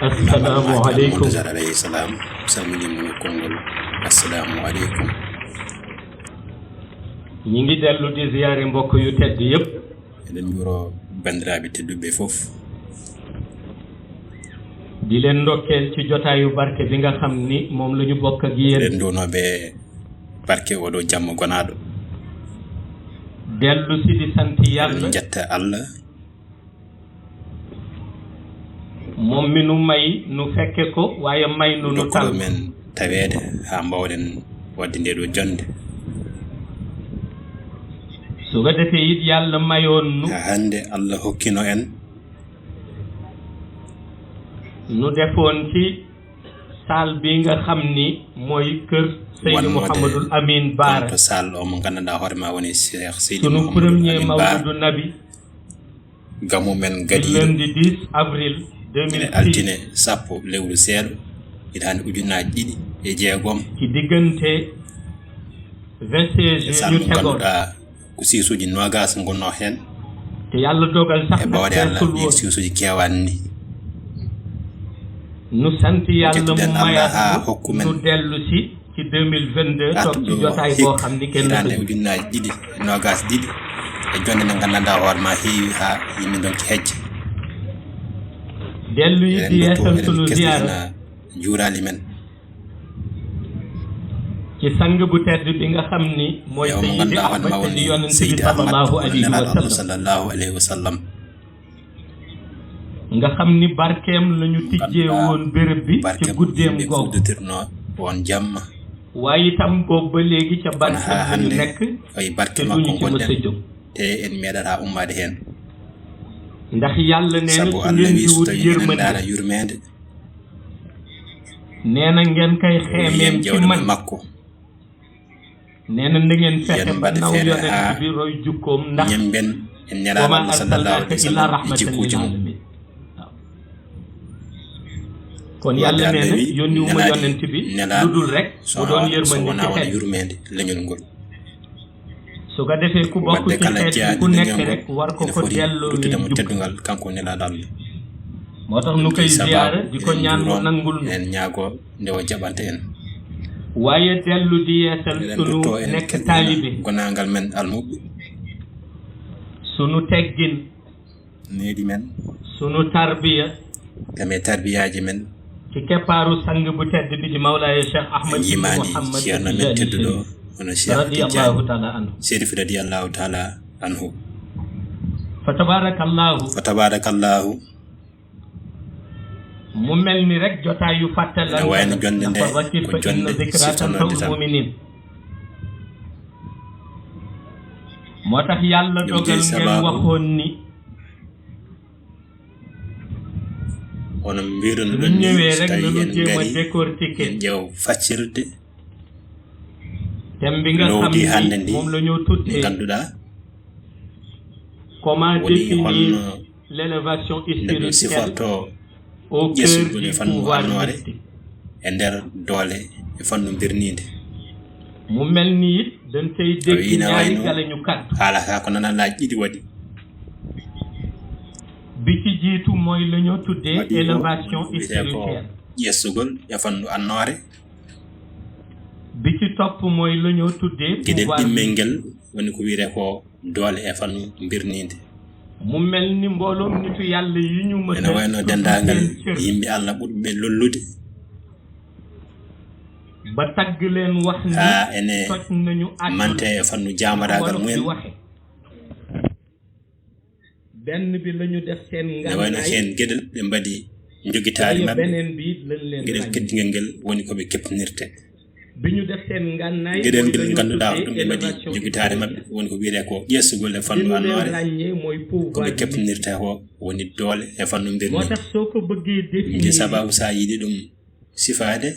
Assalamu alaikum. Assalamu alaikum. ñi ngi dellu di ziyaare mbokk yu tedd yépp eɗen juro bandiraɓe tedduɓe fof di leen ndokkeel ci jotaayu barke bi nga xam ni moom la ñu bokk ak yéen eɗen donoɓe barke oɗo jamma gonaɗo dellu si di sant yàlla jetta Allah moom mi nu may nu fekke ko waaye may nu nu tal men tawede ha mbawɗen wadde nde ɗo jonde su ko defee it yàlla mayoon nu hande Allah hokkino en nu defoon ci saal bi nga xam ni mooy kër Seydou Mouhamadul Amin Baara to saal o mo gandanɗa hoorema woni Cheikh Seydou sunu premier mawludu nabi gamu men gadi lundi 10 avril 2006 altine sappo lewru seeɗo hitande ujunnaji ɗiɗi e jeegom ci diggante 26 ñu tegoon ko siisuji nogas gonno hen te yàlla dogal sax e bawde Allah ɗi siisuji kewani ni nu sant yàlla mu mayaat nu dellu si ci 2022 toog ci jotaay boo xam ni kenn hitande ujunnaji ɗiɗi nogas ɗiɗi e jonde nde gandanɗa hoorema heewi ha yimɓe donki hejje dellu yi di yeesal sunu ziyaara juurali men ci sang bu tedd bi nga xam ni mooy Seydi Ahmad di yonent bi sallallahu alayhi wa sallam nga xam ni barkeem lañu tijjee woon béréb bi ci guddeem googu woon jàmm waaye itam boobu ba léegi ca barkeem lañu nekk ay barke te duñu ci mës a jóg te en meeɗata ummade hen ndax yàlla nee na su ngeen di wut yurmede nee na ngeen koy xeemeem ci man makko nee na ngeen fexe ba naw yonent bi roy jukkoom ndax ñemben en ñalaama sallallahu alayhi wa sallam rahmatan lil alamin kon yàlla nee na yónni wu ma yonent bi lu dul rek mu doon yërmande ci xeet yurmede lañul ngol su ko defee ku bokk ci xeet ku nekk rek war ko ko delloo ñu teddugal kanko nelaɗo Allah moo tax nu koy ziyaara di ko ñaan mu nangul en ñaago ndewo jaɓante en waaye dellu di yeesal sunu nekk taalibe gonangal men almuɓe sunu teggin needi men sunu tarbiya tame tarbiyaji men ci keppaaru sang bu tedd bi di Mawlaaya Cheikh Ahmad Mouhammad ceerno men tedduɗo hono Cheikh radiyallahu taala anhu Chérif radiyallahu taala anhu fa tabarakallahu mu mel ni rek jotaay yu fàttalante wayno jonde nde ko jonde zikra tanfa'ul mu'minin moo tax yàlla dogal ngeen waxoon ni hono mbiruno ɗum ñëwee rek nanu jéem a décortiquer ƴeew faccirde thème bi nga xam ni moom la ñoo tuddee ganduɗa comment définir l'élévation spirituelle au cœur du pouvoir mystique e nder doole e fannu birnide mu mel ni it dañ cay dégg ñaari galañu kaddu haala ka ko nana laaj ɗiɗi waɗi bi ci jiitu mooy la ñoo tuddee élévation spirituelle ƴessugol e fannu annoore bi topp mooy la ñoo tuddee gueɗel ɗimmel woni ko wiire ko doole e fannu mbirnide mu mel ni mbooloom nitu yàlla yi ñu mën ene wayno dendagal yimɓe Allah ɓurɓe lollude ba tagg leen wax ni ene toj nañu mante e fannu jamaragal mumen benn bi lañu def seen ene wayno hen gueɗel ɓe mbaɗi jogitaari maɓɓe beneen bi lañ leen gueɗel keddigel ngel woni koɓe keptinirte bi ñu def seen ngànnaay gueɗel ngel ganduɗa ko ɗum ɓe mbaɗi jogitaari maɓɓe woni ko wiyete ko ƴeesugol e fannu annore koɓe keptinirte ko woni doole e fannu mbirni moo tax soo ko bëggee définir nde sababu sa yiɗi ɗum sifaade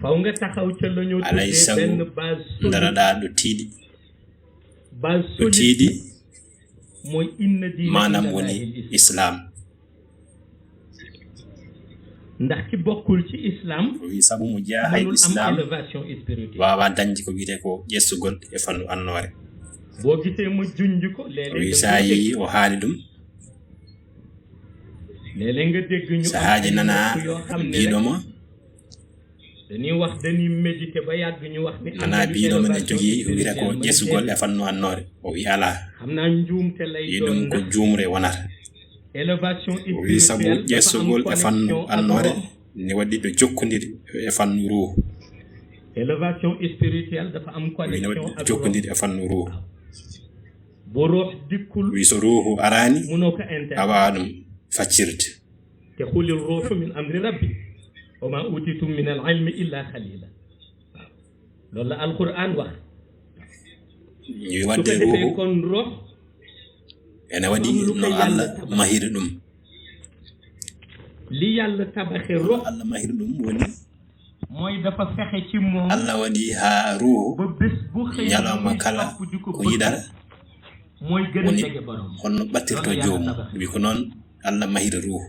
faw nga taxaw ca la ñu alay tuddee sago benn base daraɗa ɗo tiiɗi base ɗo tiiɗi mooy inna diina manam woni islam ndax ki bokkul ci islam wi sabu mo jeeya hay islam élévation spirituelle wawa dañde ko wiyete ko ƴessugol e fannu annore boo gisee ma junj ko wi sa yi o haali ɗum léeg-léeg nga dégg ñu sahaaji nana biiɗoma dañuy wax dañuy méditer ba yàgg ñu wax ni nana biiɗoma ne jogii wiyete ko ƴessugol e fannu annore o wi ala xam naa njuumte lay yi doon ɗum ko juumre wonata élévation o wi sabu ƴessugol e fannu annore ne waɗi ɗo jokkodiri e fannu ruhu élévation spirituelle dafa am wi ne connexion waɗi ɗo ak jokkodiri e fannu ruhu bo ruux dikkul wi so ruhu arani mënoo ko inter a wawa ɗum faccirde te xulil ruuxu min amri rabbi wa ma utitum min al ilmi illa xalila waaw loolu la alquran wax ñuy su ko wadde defee ruhu kon ruux ene waɗi no Allah mahiri ɗum li yàlla tabaxe ruux Allah mahiri ɗum woni mooy dafa fexe ci moom Allah waɗi ha ruhu ba bés bu xëy ñalawma kala ko yiɗata mooy gën a woni jege borom honno ɓattirto joomu wi ko noon Allah mahiri ruhu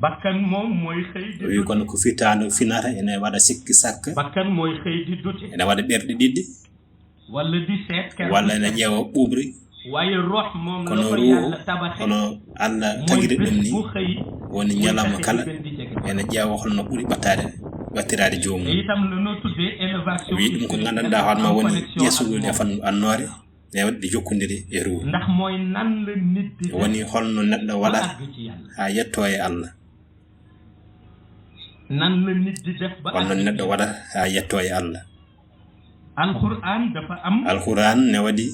bakkan moom mooy xëy di wi kono ko firtando finata ene waɗa sikki sakka bakkan mooy xëy di dute ene waɗa ɓerɗe ɗiɗɗi walla di seet walla ene ƴeewa ɓuuɓri waaye ruux moom la kono ko ruhu yàlla tabaxe kono Allah mooy tagiri bés ɗum ni bu xëy woni ñalawma kala gën di jege ene ƴeewa holno ɓuri ɓattirade joomum te itam la noo tuddee élévation wi ɗum ko gandanɗa hoorema woni ƴeesugol e fannu annore ne waɗi jokkodiri e ruhu ndax mooy nan la nit di woni holno neɗɗo waɗata àgg ci yàlla ha yetto e Allah nan la nit di def ba holno neɗɗo waɗata ha yetto e Allah alquran dafa am alquran ne waɗi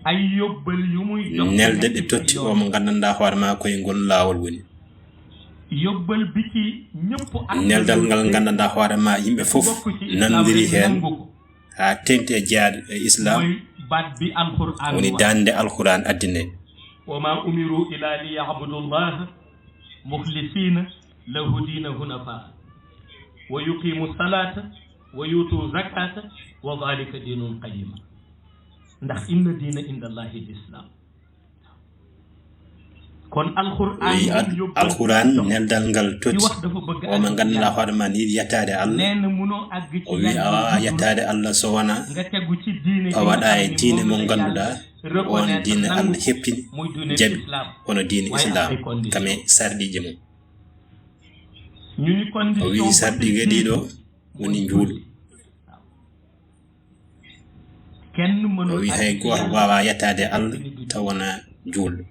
ay yóbbal yu muy jox nelde ɗe totti o mo gandanɗa hoorema koye ngol laawol woni yóbbal bi ci ñëpp neldal ngal gandanɗa hoorema yimɓe fof nandiri hen ha tengti e jeyaade e islam mooy baat bi alquran woni dande alquran addine wa ma umiru ila li yabudu llaha mukhlisina lahu dina hunafa wa yuqimu salata wa yutu zakata wa dhalika dinun qayima ndax inna diina inda allahi l'islam kon alquran neldal ngal totti o mo gandanɗa hoorema ni yiɗi yettade Allah neena munoo àgg ci o wi a wawa yettade Allah so wona nga tegu ci diine a waɗa e diine mo ganduɗa on diine Allah heppini jaɓi hono diine islam kame sarɗiji mum ñu ni o condition wi sarɗigue ɗiɗo woni juulu kenn o mënul wi hay goto wawa yettade Allah taw wona juulɗo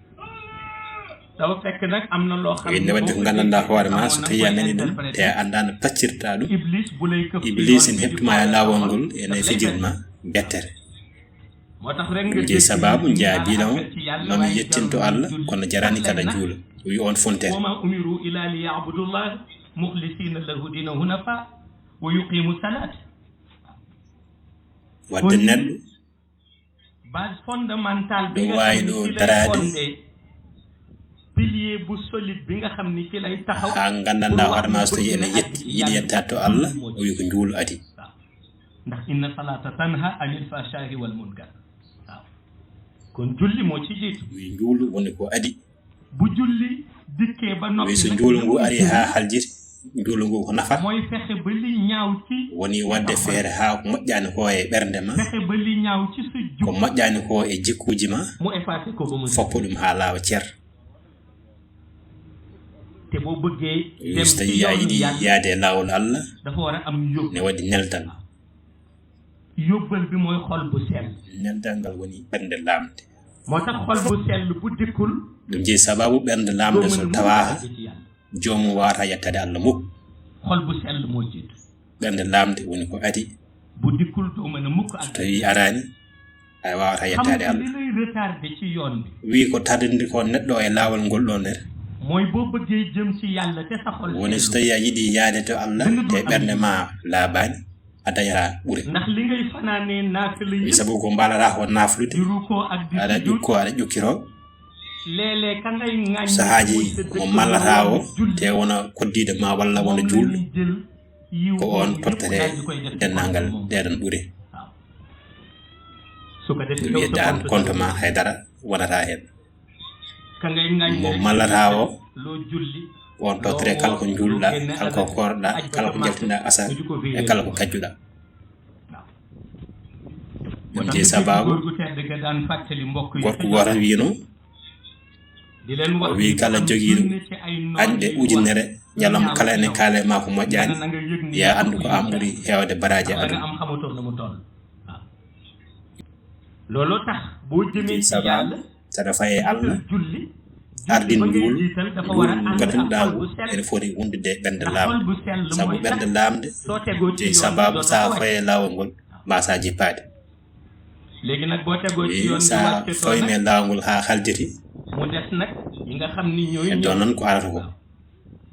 dafa fekk nag am na loo xam ne wadde ko gandanɗa hoorema so tawi a nani ɗum te a anda no paccirta ɗum iblis bu lay këf iblis en heɓtuma e lawol ngol ene fijirma bettere moo tax rek nga je sababu jaabilamo mami yettinto Allah kono jarani kada juula wi on fontere wa ma umiru ila li yabudu llah mukhlisina lahu dina hunafa wa yuqimu salat wadde neɗɗo base fondamentale bi ɗo nga wawi ɗo darade pilier bu solide bi nga xam ni ci lay taxaw ha gandanɗa hoorema so tawi ene yiɗi yettade to Allah o wi ko juulu adi ndax inna salata tanha anil fahsha'i wal munkar waaw kon julli moo ci jiitu wi juulu woni ko adi bu julli dikkee ba noppi wi so juulu ngu ari ha haljiti juulu ngu ko nafat mooy fexe ba li ñaaw ci woni wadde feere ha ko moƴƴani ko e ɓernde ma fexe ba li ñaaw ci sa ko jukko moƴƴani ko e jikkuji ma mu effacé ko ba mu foppo ɗum ha laawa ceer te boo bëggee dem so ci yoon yiɗi yaade laawol Allah dafa war a am yóbbal ne waɗi neldal yóbbal bi mooy xol bu sell neldal ngal woni ɓernde laamde moo tax xol bu sell bu dikkul ɗum jeyi sababu ɓernde laamde so tawaha joomum wawata yettade Allah mukk xol bu sell moo jiitu ɓernde laamde woni ko adi bu dikkul doo mën a mukk ak tawi arani ay wawata yettade Allah li lay retardé ci yoon bi wi ko tardinde ko neɗɗo e laawol ngol ɗo nder mooy boo bëggee jëm ci yàlla te sa xol woni so tawi a yiɗi yaade to Allah te ɓernde ma laabaani a dañata ɓure ndax li ngay fanaanee naafila yi sabu ko mbalata ko naaflude di ruukoo ak di aɗa ƴukko aɗa ƴukkiro léeg-léeg ka ngay ŋañ sahaaji mo mallata o te wona koddiide ma walla wona juulɗo ko on tottete dennangal ɗeɗon ɓuri ɗum wiyedde an compte ma haydara wonata heen mo mallata o on tottere kala ko julɗa kala ko korɗa kala ko jaltinɗa asar e kala ko kajjuɗa ɗum jeyi sababu gorko goto wino o wi kala jogiiɗo añde ujunere ñalawma kala ene kaale ma ko moƴƴani ya andu ko an ɓuuri hewde baraji aduna looloo tax boo jëmee ci yàlla saɗa faye Allah ardin ngol ganduɗa ene foti wondude ɓernde laamde sabu ɓernde laamde jeyi sababu sa faye laawol ngol mbasa jippade léegi nag boo tegoo ci yoon sa fawime laawol ngol ha halditi mu des nag yi nga xam ni ñooy ɗon noon ko arata ko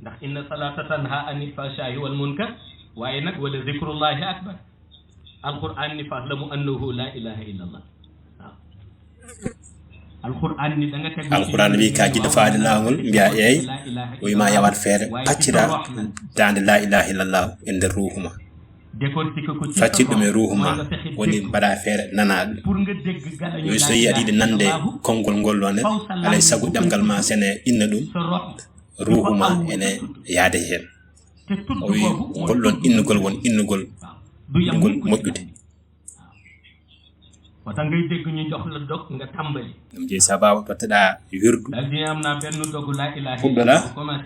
ndax inna salata tanha anil fahsha'i wal munkar waaye nag wala zikrullahi akbar alquran ni fa'lamu annahu la ilaha illa allah alquran ni da nga teg alquran wi ka jiɗɗo faade laawol mbiya eyi o wima yawat feere paccira dande la ilaha illallah e nder ruhuma faccir ɗum e ruhuma woni mbaɗa feere nanaɗum yo so tawi aɗa yiɗi nande konngol ngol ɗon nen alay sago ɗemgal ma sene inna ɗum ruhuma ene yaade heen o wi ngolɗon innugol won innugol ngol moƴƴude wata ngay dégg ñu jox la dog nga tàmbali ɗum jeyi sababu totteɗa wirdu dal di am na benn dogu la ilaha fuɗɗoɗa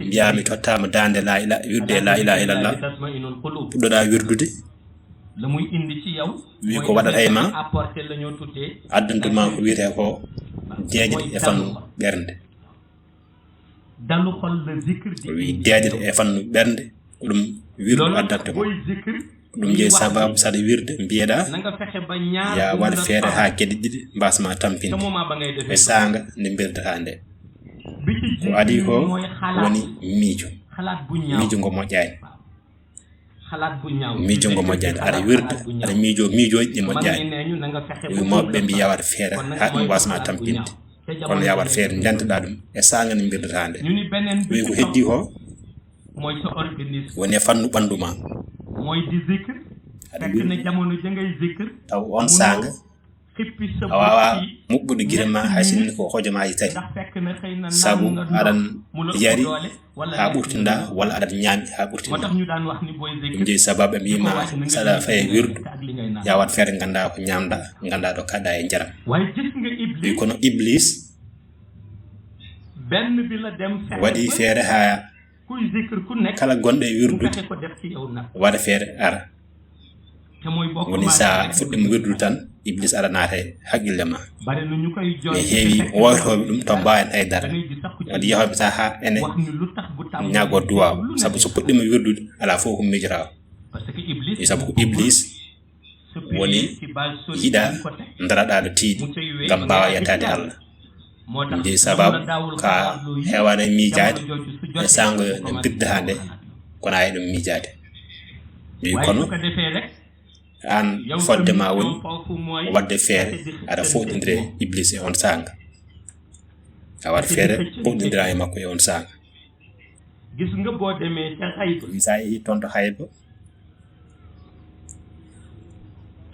mbiyami tottama dande la ilaha wirde la ilaha illallah puɗɗoɗa wirdude la muy indi ci yow wi ko waɗata e ma apporter la ñoo tuddee addantuma ko wiyete ko deejde e fannu ɓernde dalu xol la zikr di wi deejde e fannu ɓernde ko ɗum wirdu addante ko ɗum jeyi sababu saɗa wirde mbiyeɗa ya waɗa feere ha geɗe ɗiɗi mbasma tampinde e sanga nde birdata nde ko adi ko woni miijo miijo ngo moƴƴani miijo ngo moƴƴani aɗa wirda aɗa miijoji ɗi moƴƴani wi mawɓe ɓe mbi ya waɗa feere ha ɗum wasma tampinde kono ya waɗa feere ndentoɗa ɗum e sanga nde birdata nde wi ko heddi ko woni e fannu ɓandu ma mooy di zikr fekk na jamono jangay zikr taw on sanga a wawa muɓɓude guire ma hay sinno ko hojomaji tati sabu aɗan yari ha ɓurtinɗa walla aɗan ñaami ha ɓurtinɗa ɗum jeyi sababu ɓe mbima saɗa faye wirdu ya wat feere ganda ko ñamɗa ganda ɗo kaɗɗa e jaram wi kono iblis waɗi feere ha kala gonɗo e wirdude waɗa feere ara woni sa fuɗɗima wirdude tan iblis aɗa naata e haqqille ma e heewi woytoɓe ɗum to mbawen haydara waɗi yahoɓe sa ha ene ñago duwaw saabu so puɗɗima wirdude ala fof ko miijotaw e saabu ko iblis woni yiɗa daraɗaɗo tiiɗi ngam mbawa yettade Allah ɗum jeyi sababu ka hewane miijade e sango nde birdata nde kono ayi ɗum miijade wi kono an fodde ma woni wadde feere aɗa foɗodire iblis e on sanga a waɗa feere foɗodira e makko e on sanga sa yeehi toon to hayba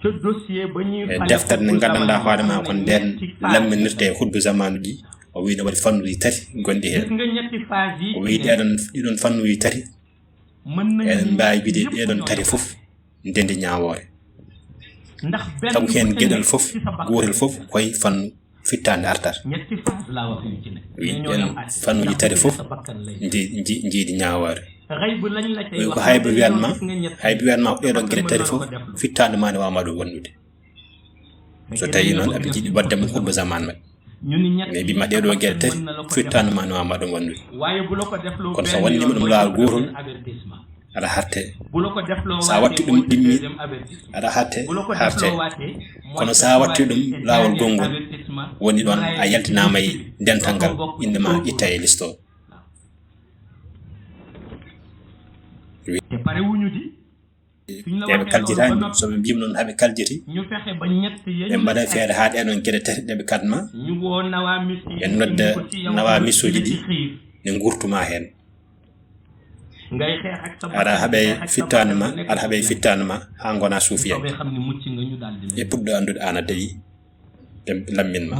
e deftere nde gandanɗa hoore ma ko nden lamminirte e huddu zamanu ɗi o wi ne waɗi fannuji tati gonɗi heen o wi ɗiɗon fannuji tati eɗen mbawi wiide ɗeɗon tati fof ndende ñawore sabu hen gueɗal fof gotel fof koye fannu fittande artar ñetti phase la wax yu ci ne en fanuji tari fof jiidi ñaaware xaybu lañ la cay ko haybu wiyanma ɗeɗo gueɗe tari fof fittande ma ne wawma ɗum wonnude so tawi noon aɓe jiiɗi wadde mo hutba zaman maɓɓe mais mbima ɗeɗo gueɗe tati fittande ma ne wawma ɗum wonnude kono so wondima ɗum laawol gotol aɗa harte sa watti ɗum ɗimmi aɗa harte kono sa watti ɗum laawol gongol woni ɗon a yaltinama e dental ngal indema itta e liste o ɓe kaljitani soɓe mbima noon haɓe kaljiti ɓe mbaɗa feere ha ɗeɗon gueɗe tati ɗeɓe kadma ɓe nodda nawa missoji ɗi ne gurtuma hen aɗa haɓe fittandema ha gona suufiya e puɗɗo andude an a dañi ɓe lamminma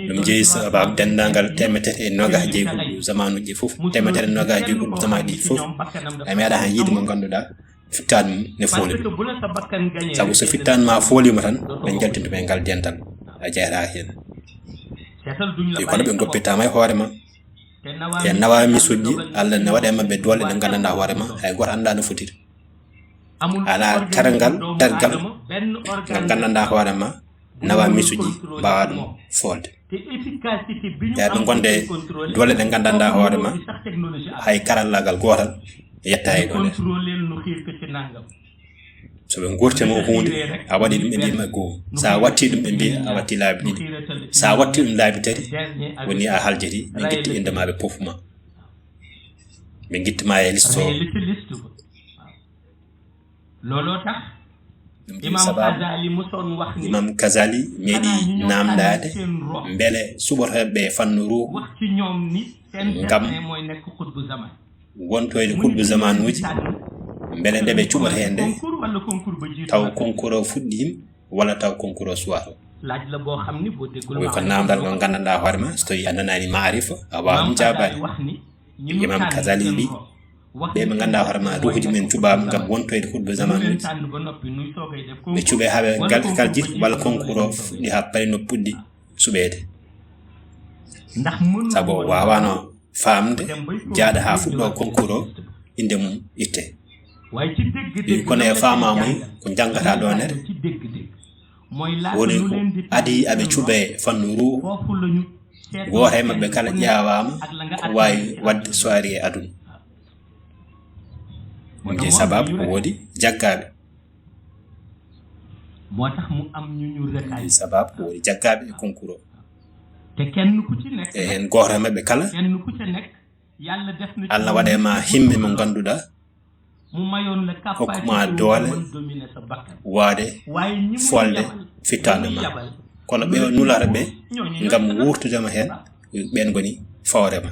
ɗum jeeyi sababu dendagal temetere e nogas jeeyi huɗu zamanuji fof temetere nogas jeeyi huɗu zaman ɗi fof a meeɗa han yiide mo ganduɗa fittade mum ne fooli ɗum saabu so fittandema foolima tan ɓe jaltintuɓe ngal dental a jeeyata hen ɗi kono ɓe goppitama e hoorema e nawa misuji Allah ne waɗe mabɓe doole ɗe gandanɗa hoorema hay goto anda no fotiri ala targal ngal gandanɗa hoorema nawa misuji mbawa ɗum folde yaɓe gonde doole ɗe gandanɗa hoorema hay karallagal gotal yetta e ɗo nder soɓe gurtemo hunde a waɗi ɗum ɓe mbima goo sa watti ɗum ɓe mbi a watti laabi ɗiɗi sa watti ɗum laabi tati woni a haljiti ɓe guitti indema ɓe pofuma ɓe guittima e liste o ɗum sababu imam Kazali meeɗi namdade beele suɓotoɓe fannu ruhu ngam wontoyde kutbu zamanuji beele nde ɓe cuɓata hen nde taw concours o fuɗɗima walla taw concours o suwato wi ko namdal ko gandanɗa hoorema so tawi a nanani maarifa a wawa ɗum jabade imam Kazali wi ɓe ɓe ganduɗa hoorema ruhuji men cuɓama gam wontoyde kutbu zamanuji ɓe cuuɓe haaɓe kalji walla concours o fuɗɗi ha parino puɗɗi suɓede saabu wawano famde jaaɗa ha fuɗɗo concours o inde mum itte kono e fama mum ko jangata ɗo nder woni ko adi aɓe cuuɓe fannu ruhu goto e mabɓe kala ƴewama ko wawi wadde soirée e aduna ɗum je sababu ko woodi jaggaɓe sababu ko woodi jaggaɓe e concours o e hen goto e mabɓe kala Allah waɗema himme mo ganduɗa hokkuma doole waade folde fittande ma kono ɓe nulata ɓe gam wurtudema hen ɓen goni fawrema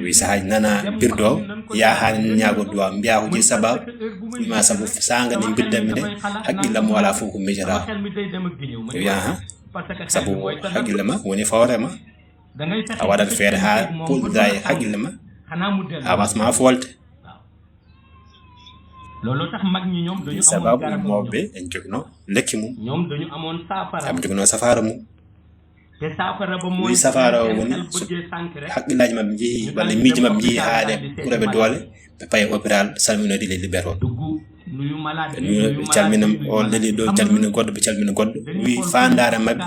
wi sahaji nana birdo yahani ñagoduwa mbiya ko je sababu ma sabu sanga ɗe biddami nde haqqillam wala fof ko mijata wiya ha sabu haqqillema woni fawrema a waɗat feere ha pulɗuɗa e haqqillema a wasma folde sababu mawɓe en jogino lekki mum am jogino safara mum wi safara o woni haqqillaji mabɓe jeehi walla miiji mabɓe jeehi haade ɓuuraɓe doole ɓe paye hôpital salminode leli beton ɓe calmina o leli ɗo calmina goɗɗo ɓe calmina goɗɗo wi fandare mabɓe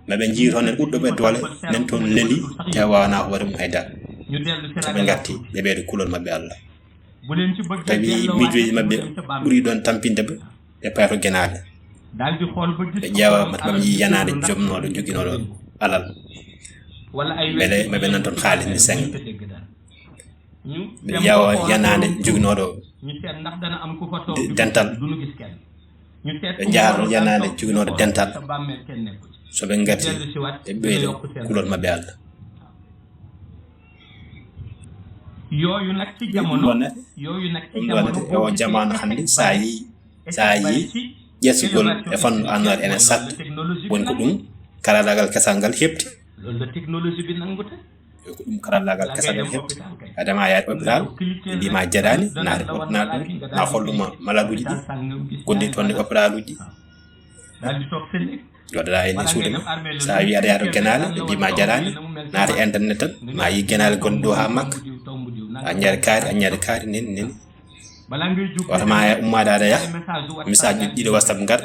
maɓe jii toon en ɓuɗɗoɓe doole nen toon leli taw wawana ko waɗi mum haydara soɓe garti ɓe ɓeyde kulol mabɓe Allah tawi miijoji mabɓe ɓuuri ɗon tampinde ɓe ɓe payato guenade ɓe ƴeewa mata maɓe yi yanade jomnoɗo joguinoɗo alal beele maɓe nan toon haalis ni senga ɓe ƴeewa yanade joguinoɗo dental ɓe jaaha toon yanade joguinoɗo dental soɓe gati ɓe ɓeyde kulol mabɓe Allah yooyu nag ci jamono e o jamanu hande sa yi ƴettugol e fannu annore ene saɗɗa woni ko ɗum karallagal kesal ngal heɓti ko ɗum karallagal kesal ngal heɓti adama yaade hôpital ɓe mbima jaɗani naade ordinateur na holluma maladuji ɗi gondi toon e hôpital uji joɗoɗa ene suudu ma sa wi aɗa yaha to genale ɓe mbima jarani naata internet tan ma yi genale gonɗo ha makka a ñaade kaari neni wotama e ummade aɗa yaha message ji ɗiɗi whatsapp ngaɗa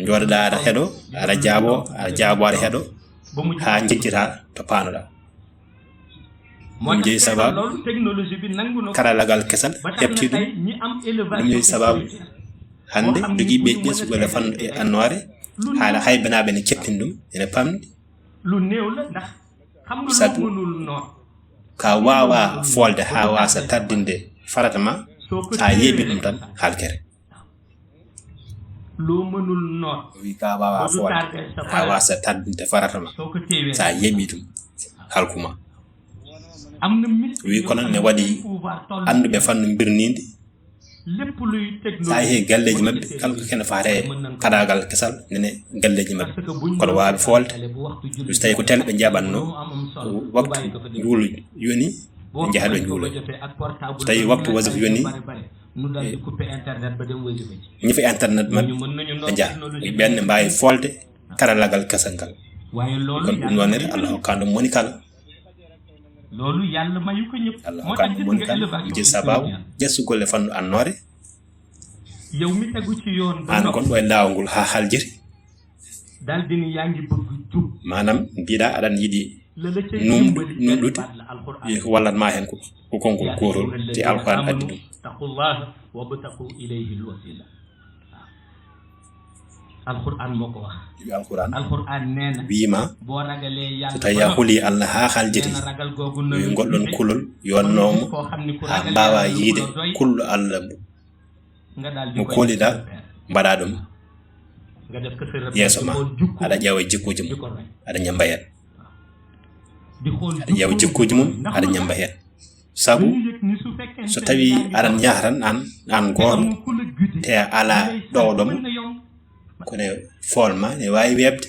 joɗoɗa aɗa heeɗo aɗa jaabo aɗa heeɗo ha jejjita to paanoɗa ɗum jeeyi sababu karallagal kesal heɓti ɗum jeeyi sababu hande jogiiɓe ƴesugol e fannu e annore haala hay banaɓe ne ceppin ɗum ene pamdi sabu ka wawa folde ha wasa tardinde farata ma sa yeeɓi ɗum tan halkere wi ka wawa folde ha wasa tardinde farata ma sa yeeɓi ɗum halkuma wi kono ne waɗi anduɓe fannu birnide sa yeehi galleji mabɓe kala ko kene faate kadagal kesal nene galleji mabɓe kono wawi folde so tawi ko tel ɓe jaɓanno waktu juulo yoni ɓe jaaha ɓe juulo so tawi waktu wasif yoni ñifa internet mabɓe ɓe jaaha ɓenne mbawi folde karallagal kesal ngal kono ɗum wonere Allah hokkano moni kala Allah hokkano moni kala je sababu ƴessugol e fannu annore an gonɗo e laawol ngol ha haljiri manam mbiɗa aɗan yiɗi numɗude ko wallatma hen ko konngol gootol te alquran addi ɗum alquran wiima so tawi a holi Allah ha haljiri wi goɗɗon kulol yonnomo ha mbawa yiide kullo Allah mo koliɗa mbaɗa ɗum yeeso ma aɗa ƴeewa jikkuji mum aɗa ñamba hen aɗa ƴeewa jikkuji mum aɗa ñamba hen sabu so tawi aɗan yaha tan an gooto te ala ɗowɗomo kono folma ne wawi webde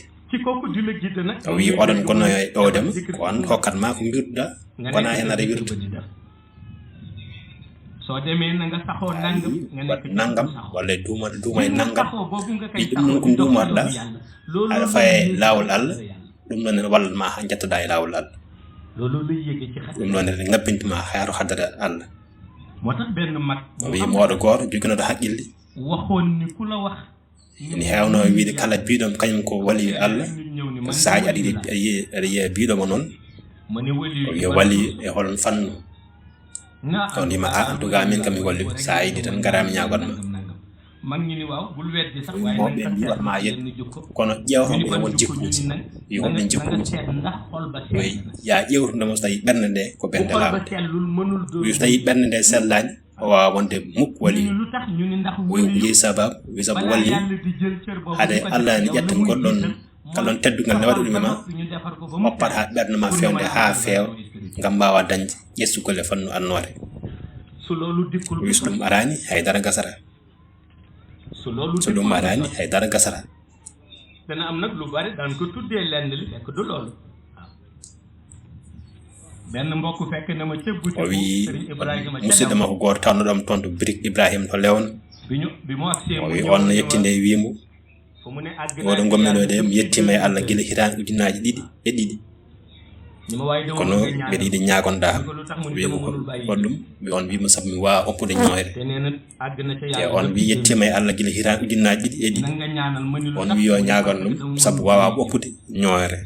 o wi oɗon gonnoyo e ɗowdema ko an hokkatma ko mbirduɗa gona hen aɗa wirdu wat nangam walla duuma e nangam ɗi ɗum noon ko duumotoɗa aɗa faye lawol Allah ɗum ɗon ene wallatma ha jettoɗa e lawol Allah ɗum ɗon ene ngabbintuma hayto haddata Allah o wi moɗo goto joginoɗo haqqille ene hewno wiide kala biɗom kañum ko wali Allah saaji aɗa yiya biɗoma noon o wiya wali e holon fannu on wima en tout cas min kam mi walli sa yiɗi tan garami ñagonma moɓe mbiwatma yeddi kono ƴewtomo e won jikkuji yo wonɗen jikkuji oyi ya ƴewtudemo so tawi ɓernde nde ko ɓernde lawde wi so tawi ɓernde nde sellani o wawa wonde mukko wali oyi ko jeeyi sababu wi sabu walli haade Allah ne ƴetta goɗɗon kalɗon teddugal ne waɗa ɗumema oppat ha ɓernde ma fewde ha feewa ngam mbawa dañde ƴessugol e fannu annore wi so ɗum arani haydara gasata so ɗum arani haydara gasata o wi musidɗo makko goto tawnoɗomo toon to Brick Ibrahima to Lewna o wi on no yettinde wimo oɗo gommi ɗo de mi yettima e Allah guila hitande ujunaji ɗiɗi e ɗiɗi kono mbeɗa yiɗi ñagonɗa wiimo ko goɗɗum wi on wimo saabu mi wawa hoppude ñoyre te on wi yettima e Allah guila hitande ujunaji ɗiɗi e ɗiɗi on wi yo ñagon ɗum saabu wawa ɓoppude ñoyre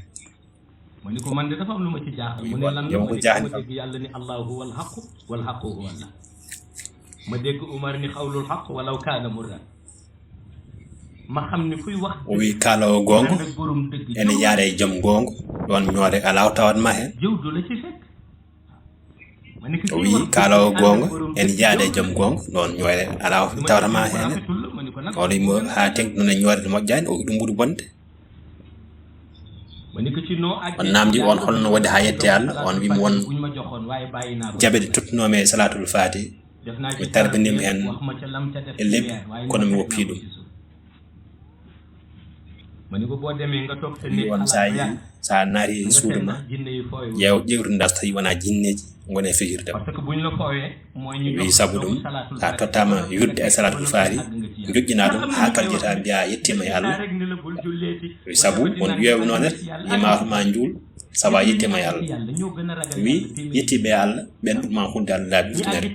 yoma ko jahni o wi kalawo gongo ene yaare e joom gongo ɗon ñoore ala tawatma hen o wi kalawo gongo ene yaade e joom gongo ɗon ñoore ala tawatma hen on wimo ha tengɗuno e ñoore moƴƴani o ɗum ɓuuri bonde on namdi on holno waɗi ha yette Allah on wimo won jaɓeɗe tottunome e salatul fati mi tarbinima hen e lebbi kono mi woppi ɗum won sa naari suudu ma ƴewtuda so tawi wona jinneji gone fijirde wi saabu ɗum sa tottama wirde e salatul fati jojjina ɗum ha kaljeta mbiya yettima e Allah sabu on wiyewo noon yimatuma juul sawa yettima e Allah wi yettiɓe e Allah ɓen ɗuma hunde Allah laabi ujunere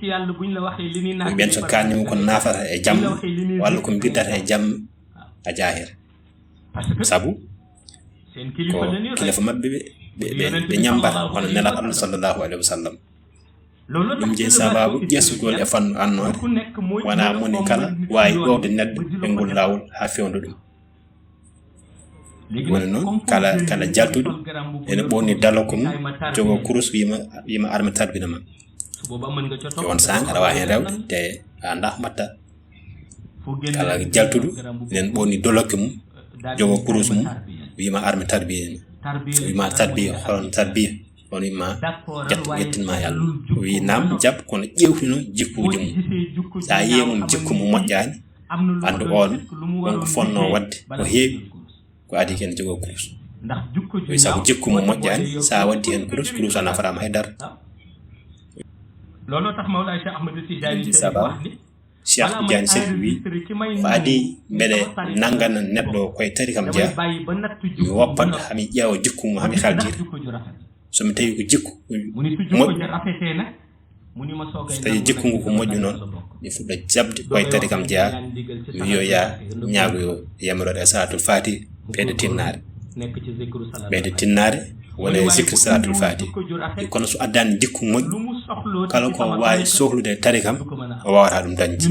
ɓen so kalnima ko nafata e jamma walla ko birdata e jamma a jahira sabu ko kilifa mabɓe ɓe ñambata hono nelal Allah sallallahu alaihi wasallam ɗum je sababu ƴessugol e fannu annore wona moni kala wawi ƴowde neɗɗo e ngol lawol ha fewndo ɗum woni noon kala jaltuɗo ene ɓowni daloko mum jogo kurus wima arme tarbina ma on sang aɗa wawi hen rewde te a anda matta kala jaltuɗo enen ɓowni doloke mum jogo kurus mum wima arme tarbiya wima tarbiya holon tarbiya on wima yettinma e Allah wi nam jab kono ƴewtino jikkuji mum sa yiye mum jikku mum moƴƴani andu on wonko fonno wadde ko heewi ko adi ken jogo kurus wi sabu jikku mum moƴƴani sa waddi hen kurus a nafatama haydara lolo tax mawla Cheikh Ahmadou Tidiane sabab Cheikh Tidiane Chérif wi ko adi mbeɗe nangana neɗɗo koye tari kam jeeya mi woppat hami ƴeewa jikku mum hami haljira somi tawi ko jikku so tawi jikku ngu ko moƴƴu noon mi fuɗɗa jabde koye tari kam jeeya mi wiyo ya ñaagoyo yamirode e salatul fati ɓeyde tinnare wona e zicre salatul fati kono so addani jikku moƴƴu kala ko wawi sohlude tari kam o wawata ɗum dañde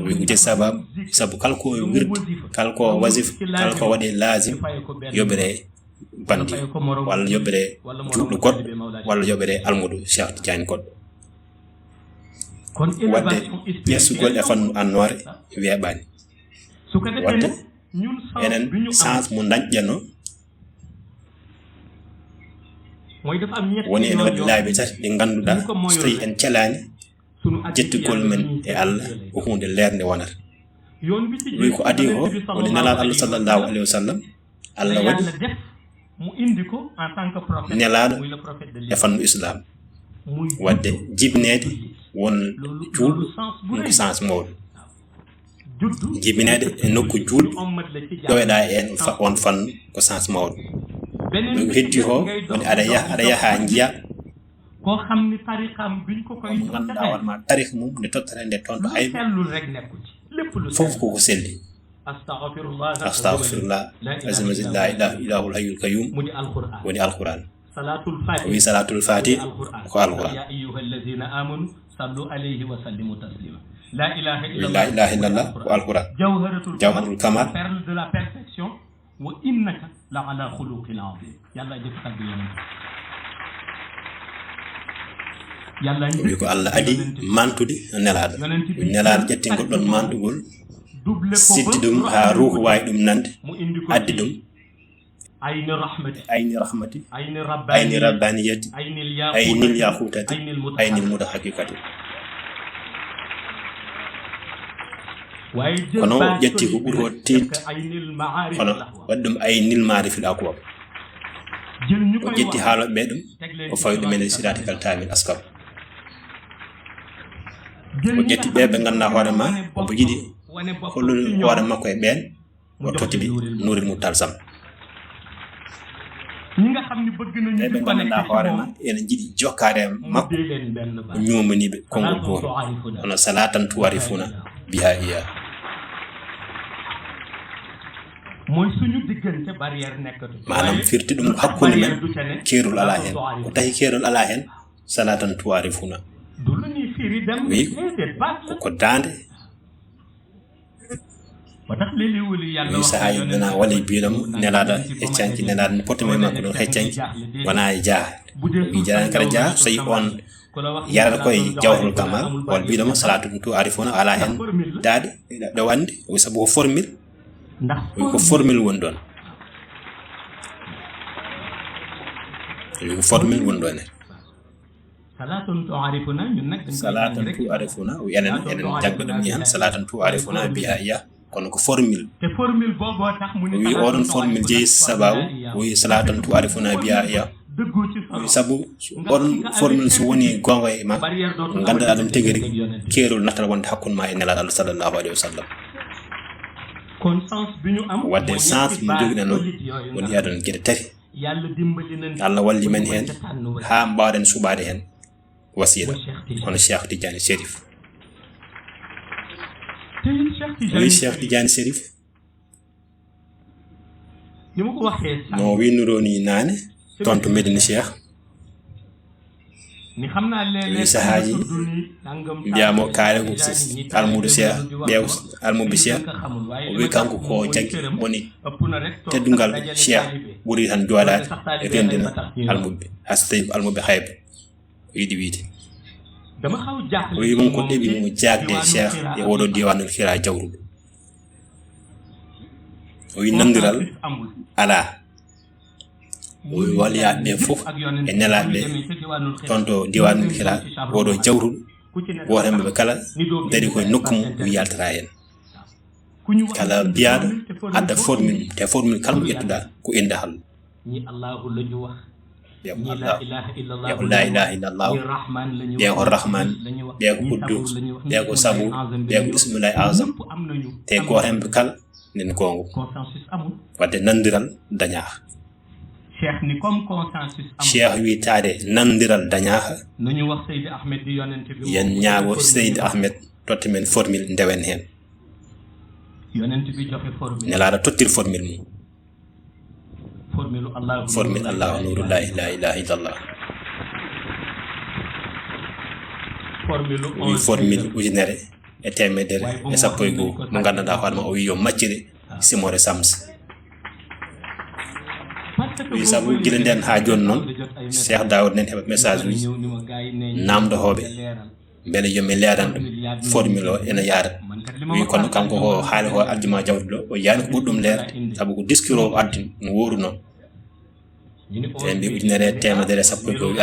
wi ko je sabu kala ko wirde kala ko wasif kala ko waɗe lazim yoɓere bandi walla yoɓere juɗɗo goɗɗo walla yoɓere almudo Cheikh Tidiane goɗɗo wadde ƴessugol e fannu annore weeɓani wadde enen sens mo dañƴeno woni en waɗi laabi tati ɗi ganduɗa so tawi en calani jettugol men e Allah ko hunde leerde wonata wi ko adi ko woni nelal Allah sallallahu alaihi wasallam Allah waɗi nelaɗo e fannu islam wadde jibinede won juulɗo ɗum ko sens mawɗo jibinede e nokku juulɗo ƴoweɗa en on fannu ko sens mawɗo ɗum heddi ko woni aɗa yaha jiya ko xamni tariqam biñ ko koy ganduɗa wonma tariq mum nde tottata nde toon to hayɓe fof koko selli astaghfirullah azim la ilaha illahul hayyul qayyum woni alquran wi salatul fati ko alquran la ilaha illallah ko alquran jawharatul kamal wa innaka la ala khuluqin azim yalla def tagg yenen yalla ko Allah adi mantude nelaado jetti goddon mantugol siddi dum ha ruhu way dum nande addi dum ayni rahmati ayni rabbaniyati ayni yaqutati ayni mudahaqqiqati kono jetti ko ɓuri o tiit kono waɗɗum aynil marifil akwab o jetti haaloɓe ɓe ɗum o fawi ɗumen e siratikal tamil askab o jetti ɓe ɓe ganduɗa hoore ma omo yiɗi hollol hoore makko e ɓen o tottiɓe nuril mum talsam ɓe ɓe ganduɗa hoore ma ene jiɗi jokkare makko o ñomaniɓe konngol goto hono salatan tuwarifuna biha iya moy suñu digënté barrière nekkatu manam firti dum hakkunde men keerul ala hen ko tahi keerul ala hen salatan tuwarifuna duluni firi dem ko dande watax leli wuli yalla wax sahay dana wali biiram nelada heccanki nelada potme makko don heccanki wana ja wi jaran kala ja sey on yara koy jawhul kamal wal biiram salatu tuwarifuna ala hen dade do wande o sabu formule ndax ko formule won don ko formule won don salatun tu'arifuna ñun nak salatun tu'arifuna o yenen jaggo dum ñi han salatun tu'arifuna biha iya kono ko formule te formule bobo tax mu ni on formule je sababu o salatun tu'arifuna biha iya sabu on formule so woni gonga e ma ganda dum tegeri kerol natal wonde hakkun ma e nelal sallallahu alaihi wasallam conscience bi ñu am wadde sens mo jogina non woni adon gede tati yalla dimbali nañ Allah walli men hen ha mbawden subade hen wasila on Cheikh Tidiane Chérif Cheikh Tidiane Chérif ni ma ko waxee no wi nuro ni nane tontu Medina Cheikh ni xamna lele sahaji biamo kaale ko almudu Cheikh bew almudu Cheikh wi kanko ko jaggi woni teddungal Cheikh buri tan jodaade e rendina almudu hastay almudu haybe widi dama xaw jaxle wi mon ko debi mo jagde Cheikh e wodo diwanul khira jawru wi nandiral ala wi waliyaɓe fof e nelaɓe tonto diwanul khira wodo jawru wotambe be kala dari koy nokkum wi yaltara hen kala biyaɗo adda formule te formule kalmo ƴettuɗa ko inde hal ni Allahu lañu wax ya la ilaha illallah ya rahman ya quddus ya sabu ya bismillah azam te ko rembe kal nen gongo wadde nandiral daña cheikh ni comme consensus am cheikh wi taade nandiral daña nañu wax Seydi Ahmed di yonent bi yen ñaago Seydi Ahmed totti men formule ndewen hen yonent bi joxe formule nelaada tottir formule mum formule Allah formule Allah nuru la ilaha illallah formule ujunere e temedere e sappo e go mo gandanɗa hoorema o wi yo maccire simore sams wi sabu gila nden ha joni noon Cheikh Daoud nen heɓa message uji namdo hoɓe beele yomi leeran ɗum formule o ene yaara wi kono kanko ko haali ko aljuma jawdi ɗo o yaani ko ɓurɗum leer sabu ko discours o addi no woru noon te mbi ujunere temedere sappo e go wi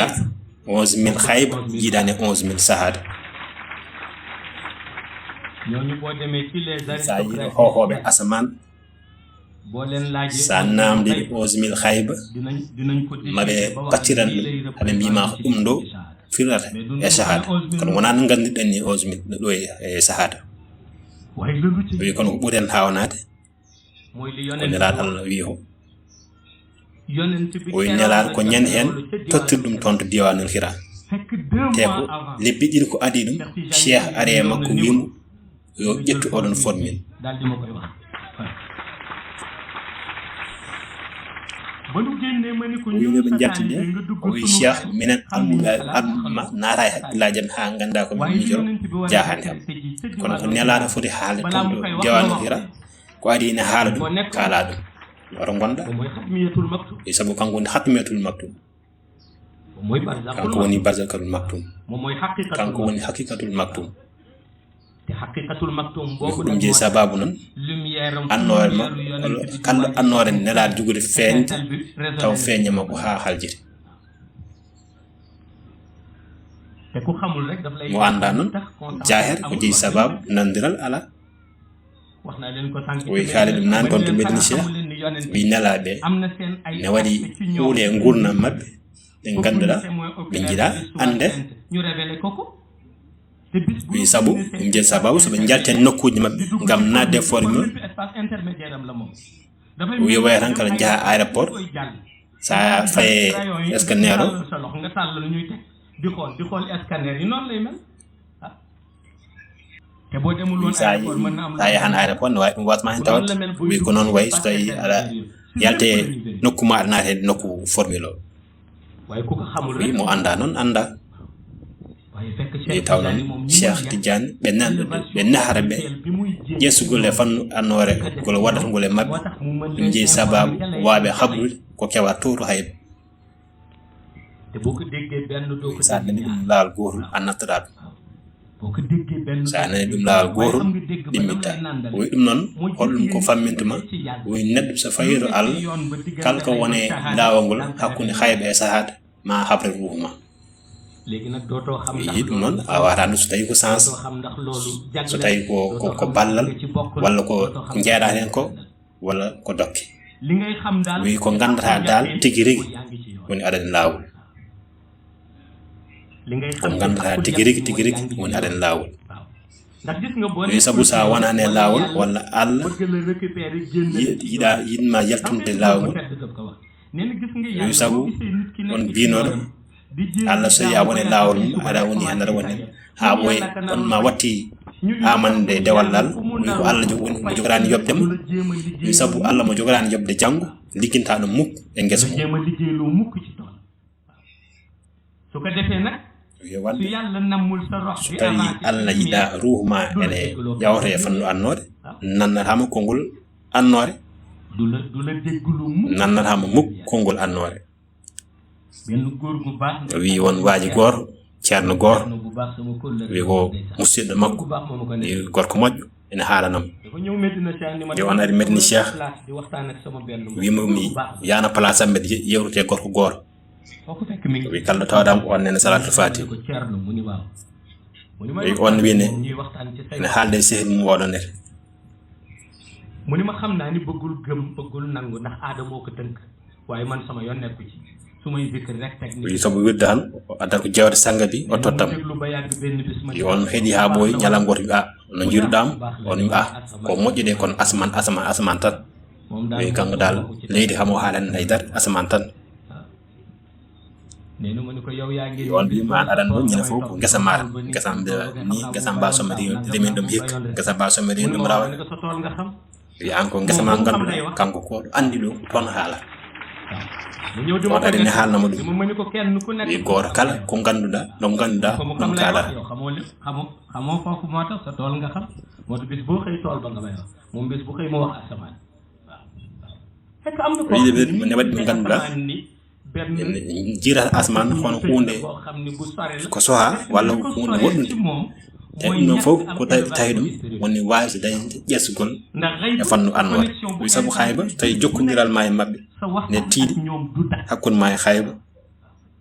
11000 hayba jiiɗani 11000 sahada ñooñu boo demee ci les aristocrates hohoɓe asaman boo leen laajee sa namdi 11000 hayba dinañ ko maɓe pattiran ɗum haɓe mbima ko ɗum ɗo firnata e sahada kono wona no gandiɗen ni 11000 ɗo e sahada wi kono ko ɓuuren hawnade ko nelaɗo Allah wi ho o nelaɗo ko ñande hen tottir ɗum toon to diwanul hira te ko lebbi ɗiɗi ko adi ɗum Cheikh are makko wimo yo ƴettu oɗon formule wiɓe jaltide o wi Cheikh minen alma naata e hakkillaji en ha ganda ko min mijoro jahande ham kono ko nelaɗo foti haalde toon ɗo diwanul hira ko adi ne haala ɗum kaala ɗum oto gonɗa e sabu kanko woni hatmiyatul maktum kanko woni barzakatul maktum kanko woni haqiqatul maktum ko ɗum jeeyi sababu noon annore ma kala annore nelaɗo jogude feeñde taw feeñama ko ha haljiri mo anda noon jaher ko jeeyi sababu nandiral ala oyi haali ɗum nane toon to Medina Cheikh wi nelaɓe ne waɗi huuɗe e gurnam mabɓe ɓe ganduɗa ɓe jiiɗa ande wi sabu ɗum jeeyi sababu soɓe jalten nokkuji mabɓe gam nadde formule wi waya tan kala jaaha aéroport sa faye scanner o sa yahan aéroport ne wawi ɗum wasma hen tawat wi ko noon wayi so tawi aɗa yalte nokku ma aɗa naate nokku formule o wi mo anda noon anda wi taw noon Cheikh Tidiane ɓe nahara ɓe ƴessugol e fannu annore gol waɗata ngol e mabɓe ɗum jeeyi sababu waɓe habrude ko kewa toto hayɓe sa nani ɗum laawol gotol a naftoɗa ɗum sa nani ɗum laawol gotol ɗimmitta woyi ɗum noon holɗum ko fammintuma woyi neɗɗo so fayito Allah kala ko wone laawol ngol hakkude hayɓe e sahade ma habre ruhuma yi ɗum noon a wata andu so tawi ko sens so tawi ko ballal walla ko jeeɗa hen ko walla ko dokke wi ko gandata dal tigui rigui woni aɗani lawol ko gandata tigui rigui woni aɗani lawol ndax gis nga boo wi sabu sa wonane lawol walla Allah yidma yaltunde lawol wi sabu on binor Allah so ya woni lawol ada woni andara woni ha boy on ma watti amande dewallal ko Allah mo jogorani yobdem wi sabu Allah mo jogorani yobde jango liginta no mukk e ngeso jema liggey lu mukk ci tool su ko defé nak su yalla namul sa rox bi amati Allah yida ruhuma ele yawre fannu annore nannatama kongol annore dula deggulu mukk nannatama mukk kongol annore ben gor gu baax wi won waji gor ceerno gor wi ko musidɗo makko gor ko moƴƴo ene haalanam yo on ari Medina Cheikh wimo mi yana place am mbeɗa yewrute gorko goto wi kalɗo tawdam on nene salatul fati wi on wine ene haalde sehil mum oɗonete muni ma xam naa ni bëggul gëm bëggul nangu ndax aada moo ko tënk waaye man sama yoon nekku ci sumay zikr rek tek ni sabu wirda han adar ko jewde sangadi o tottam yon hedi ha boy nyalam goto no jirdam on ko mojjude kon asman tan be kango dal leydi hamo halan haydar asman tan nenu man ko yow yaangi on bi man adan do ñina fo ko gessa mar gessam de ni gessam ba so mari demen dum hik gessa ba so mari dum raw ya anko gessa ma gandu kanko ko andi do ton hala mo dari ne halna mo dum e gor kala ko ganduda dum kala xamo fofu motax sa tol nga xam motax bis bo xey tol ba nga bay mom bis bu xey mo wax asaman fekk am na ko ne wad ganduda jira asman xon hunde ko soha walla hunde wodunde te no fof ko tawi dum woni waasi dañ jesgol e fannu annore wi sabu khayba tay jokkodiral may mabbe ne tiidi hakkun may khayba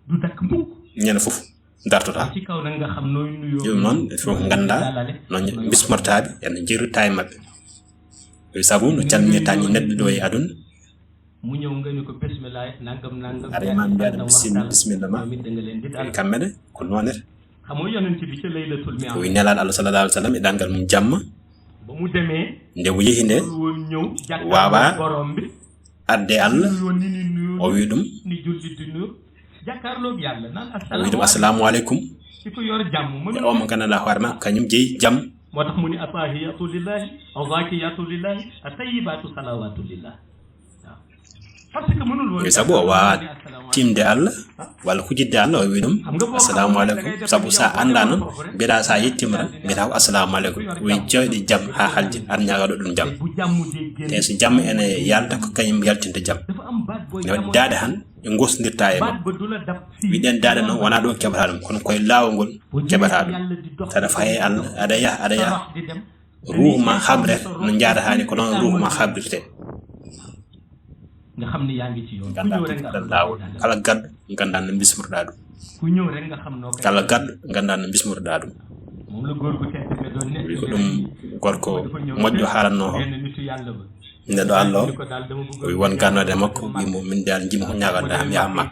du dak bu ñen fof dartota ci kaw nga xam noy nuyo non fof ganda non bismartabe en jiru tay mabbe wi sabu no calmi tani neddo do e adun mu ñew nga ni ko bismillah nangam ari man biada bismillah ma kamede ko nonet xamoo yonent bi ci laylatul mi'raj wi nelal Allah sallallahu alaihi wasallam e dangal mum jamma ba mu démé nde bu yehinde won ñew waaba borom bi adde Allah o wi dum ni julli di nur jakarlo bi yalla nan assalamu alaykum ci ko yor jamm mu o mo kana la warma kanyum jeey jam motax mu ni atahiyatu lillahi aw zakiyatu lillahi atayyibatu salawatu lillahi parce que mënul won sabu wa timde Allah wala ku jidde Allah o wi dum assalamu alaykum sabu sa andano beda sa yettimra beda assalamu alaykum wi joydi jam ha halji an nyaaga do dum jam te so jam ene yalta ko kanyum yaltinde jam ne daade han e ngosndirta e wi den daade non wana do kebata dum kono koy lawol kebata dum tada faye Allah adaya ruhuma khabre no njaada hani ko non ruhuma khabrite nga xamni yaangi ci yoon ku ñew rek nga lawol kala gad gandan bismur daadu ku ñew rek nga xam no kala gad gandan bismur daadu mom la gor gu tete be doon ne dum gor ko mojjo haranno ne do allo wi won ganode makko wi mo min dal jimi ko nyaagal da am ya mak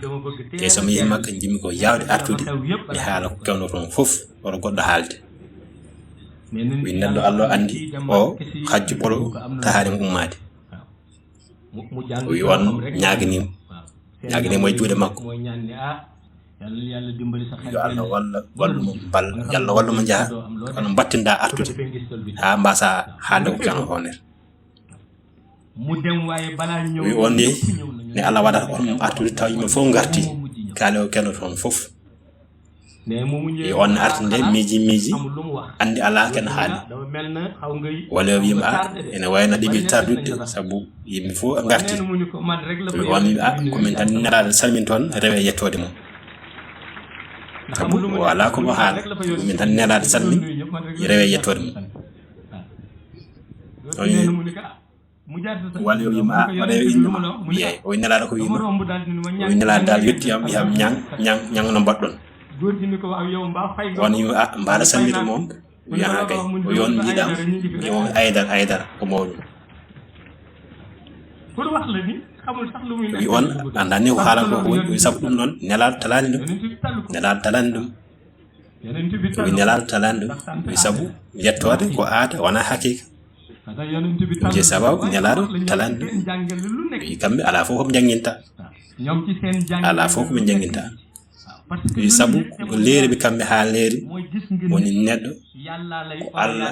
te so mi mak jimi ko yaawde artude mi haala ko kewno ton fof woro goddo haalde wi neddo allo andi o xajju bolo tahaari ummade mu jang wi won ñaagini moy juude makko moy ñaan yalla dimbali sa xel yalla walla wallu bal yalla wallu mo jaa kono battinda artude ha mbasa haande ko kan honer mu dem waye bala ñew wi wonde ne Allah wada on artude taw yimo fo ngarti kale o keno ton fof ne mu ñew on artinde miji andi Allah ken haali wala yima ene wayna dibi tardude sabu yimi fo ngarti on ko min tan naraal salmin ton rewe yettode mum sabu wala ko mo haal min tan naraal salmin rewe yettode mum wala yima wala yima o naraal ko yima o naraal dal yetti am nyang no baddon won yu mbala sambito mom ya kay o yon jidam yo aydar ko mawdu pour wax la ni xamul sax lu muy wi on andani ko xala ko wi sab dum non nelal talani dum wi nelal talandu wi sabu yettode ko aada wana hakika je sababu nelal talandu wi kambe ala fof ko janginta ala fof ko janginta wi sabu ko leere bi kambe ha leere woni neddo ko Allah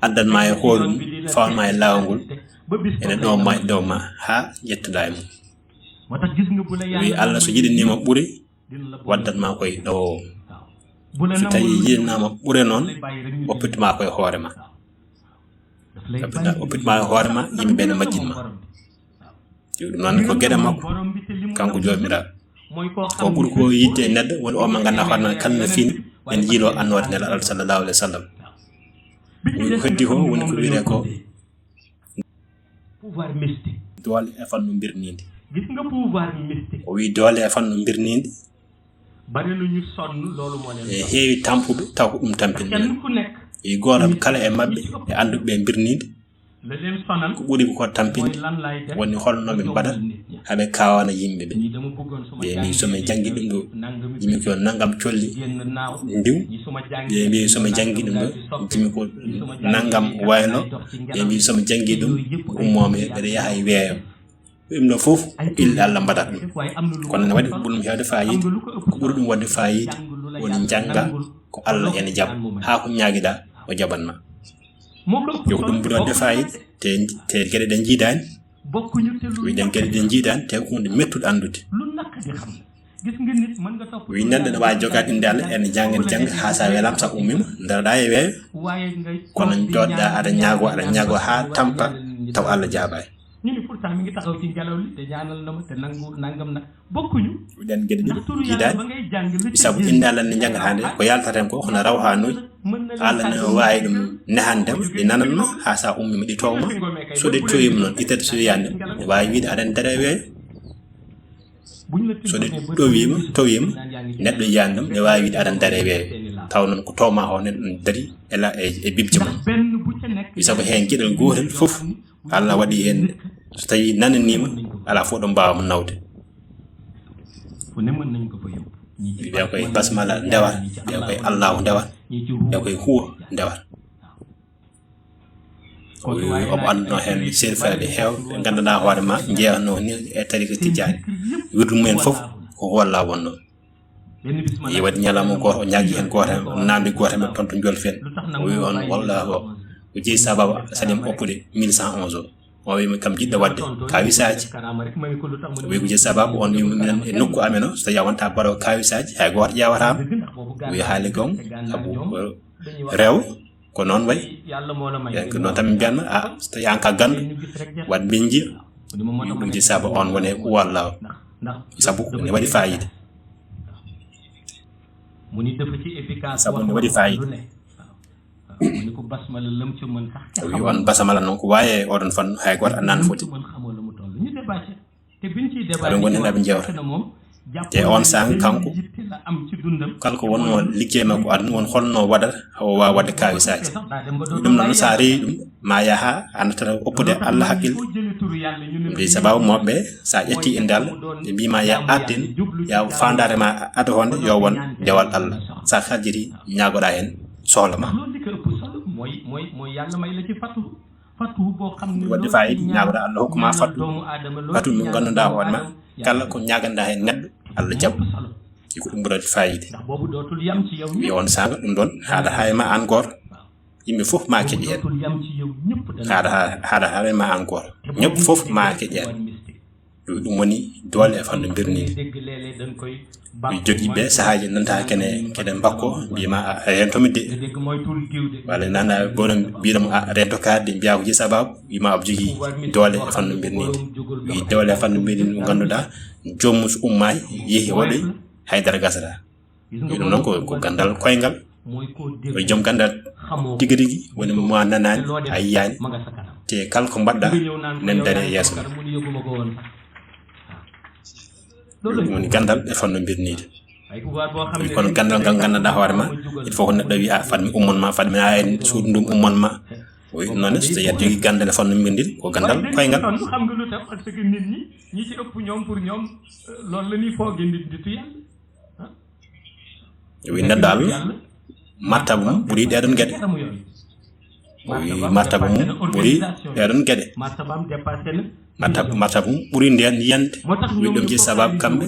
addan ma e holum fawn ma e lawngol ene do ma ha yettuda e mum wi Allah so jidinima ɓuri waddat ma koye ɗo so tawi yidinama ɓure noon oppitma koye hoore ma oppitma e hoore ma yimɓe ne majjinma ɗum noon ko gueɗe makko kanko jomiraɗo o ɓuri ko yidde e neɗɗo woni o ma ganduɗa hoorema kalno fini en jiilo annode nelaɗo sallallahu alayhi wa sallam ko heddi ko woni ko wiyete ko pouvoir mystique doole e fannu mbirnide gis nga pouvoir mystique o wi doole e fannu mbirnide bari lu ñu sonn loolu moo leen e heewi tampuɓe taw ko ɗum tampini kenn ku nekk e gootam kala e maɓɓe e anduɓe mbirnide la leen sonal ko ɓuri ko tampinde woni holnoɓe mbaɗa haɓe kawana yimɓeɓe ɓe mbi somi janggi ɗum ɗo jimi ko nangam colli ndiw ɓe mbi somi janggi ɗum ɗo jimi ko nangam waylo ɓe mbi somi janggi ɗum ummoɓe ɓeɗa yaha e weeyo ɗum ɗo fof ille Allah mbaɗata ɗum kono ne waɗi ko ɓuri ɗum hewde fayida ko ɓuri ɗum wadde fayida woni jangga ko Allah ene jaɓa ha ko ñaguiɗa o jaɓanma yo ko ɗum ɓuri wadde fayida te gueɗe ɗe jiidani wiɗen gueɗe ɗe jiidani te ko hunde mettude andude wi neɗɗo ne wawi jogade inde Allah ene jangga ha sa welam sa ummima daraɗa e weeyo kono joɗɗa aɗa ñaago ha tampa taw Allah jaɓani ñu ni pourtant mi ngi taxaw ci ngelaw li te ñaanal na ma te nangam na bokkuñu den gede di jidaani sabu indal ne jangataande ko yaltaten ko hono rawhanuji Allah ne waawi ɗum nehandem ɗi nananma ha sa ummima ɗi towma so ɗi toyima noon itete so yiyande ne waawi wiide aɗan dere weeyo so ɗi towima neɗɗo yiyandem ne waawi wiide aɗan dere weeyo taw noon ko towma o neɗɗo ɗum dari e bibje mum sabu heen geɗel gotel fof Allah waɗi hen so tawi nananima ala fof ɗo mbawamo nawde wiya koye basmala ndewat wiya koye allahu ndewat wiya koye huwa ndewat omo anduno hen serfeɓe hewɓe ganduɗa hoorema jeeyatno ni e tarika tijjani wirdu mumen fof ko holla wonno yi waɗi ñalawma goto o ñagui hen goto o namdi goto men toon to jolfen o wi on wallahu o jeeyi sababu saɗim oppude 1111 o wimi kam jiɗɗo wadde kawisaji o wi ko jeeyi sababu on wimi minen e nokku amen o so tawi wonta mbaɗo kawisaji hay goto ƴewatama o wi haali gon saabu rew ko noon wayi ko noon tan min mbiyanma so tawi an ka gandu wat min jiya ɗum jeeyi sababu on woni wallahu saabu ne waɗi fayida sabu ne waɗi fayida wi on basamala noon ko wawi e oɗon fannu hay goto annano foti aɗon goni hen aɓe jewta te on sang kanko kala ko wonno liggey makko aduna won holno waɗata o wawa wadde kawisaji ɗum noon sa rewi ɗum ma yaha andatata oppude Allah haqqille mbi sababu moɓɓe sa ƴetti inde Allah ɓe mbima ya arden ya fandare ma ada honde yo won dewal Allah sa fajiri ñagoɗa hen sohla ma wadde fayida ñagoɗa Allah hokkuma fattu mo ganduɗa hoore ma kala ko ñaganɗa hen neɗɗo Allah jaɓɓo ko ɗum ɓurati fayida wi on sanga ɗum ɗon haɗa hay ma an goto yimɓe fof ma keƴi hen haɗa hay ma an goto ñebbe fof ma keƴi hen ɗum woni doole e fannu mbirnide wi jogiiɓe sahaji nanta kene mbakko mbima a rentomi de walla nana boɗon mbiɗamo a rento kaarde mbiya ko jeeyi sababu wima aɓe jogui doole e fannu mbirnide wi doole e fannu mbirnide mo ganduɗa jomum so ummayi yeehi waɗoy haydara gasata wi ɗum noon ko gandal koyngal o joom gandal tigui rigui woni ma nanani a yiyani te kala ko mbaɗɗa nen daari e yeeso ɗum woni gandal e fannu mbirnide kono gandal ngal gandanɗa hoore ma il faut ko neɗɗo wi a fatmi ummon ma fatmi ha en suudu ndum ummon ma o wi ɗum noon so tawi aɗa jogui gandal e fannu mbirnide ko gandal koyngal xam nga lu tax parce que nit ñi ci ëpp ñoom pour ñoom loolu la ñuy foogee nit di yàlla wi neddal martabum buri dedon gede wi martabum buri dedon gede martabum buri nden yande wi dum ci sabab kambe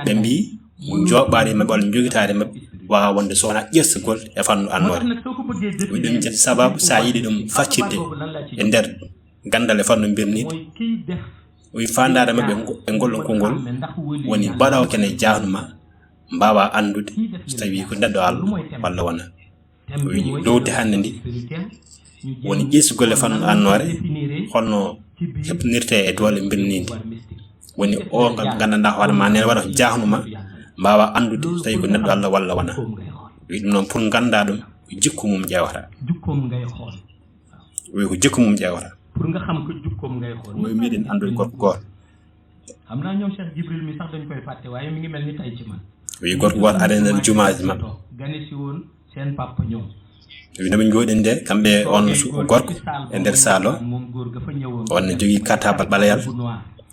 be mbi jobbaade me bol jogitaade me wa wonde sona ƴessugol e fannu annore wi dum ci sabab sa yidi dum faccide e nder gandal e fannu birni wi fandare mabbe e ngol kongol woni badaw kene jahnuma mbawa andude so tawi ko neddo Allah walla wona wi dowde hande ndi woni ƴessugol e fannu annore holno hebnirte e dole birninde woni o gandanda hoore ma ne wada jahnuma mbawa andude so tawi ko neddo Allah walla wona wi dum non pour ganda dum jikku mum jewata wi ko jikku mum jewata pour nga xam ko jukkom ngay xol moy meden andoy gorko gor xamna ñom Cheikh Jibril mi sax dañ koy faté waye mi ngi melni tay ci man wi gorko gor arena jumaaji ma gane ci won sen papa ñom wi dama ngoden de kambe on su gorko e der salo mom gor ga fa ñewon on jogi cartable balayal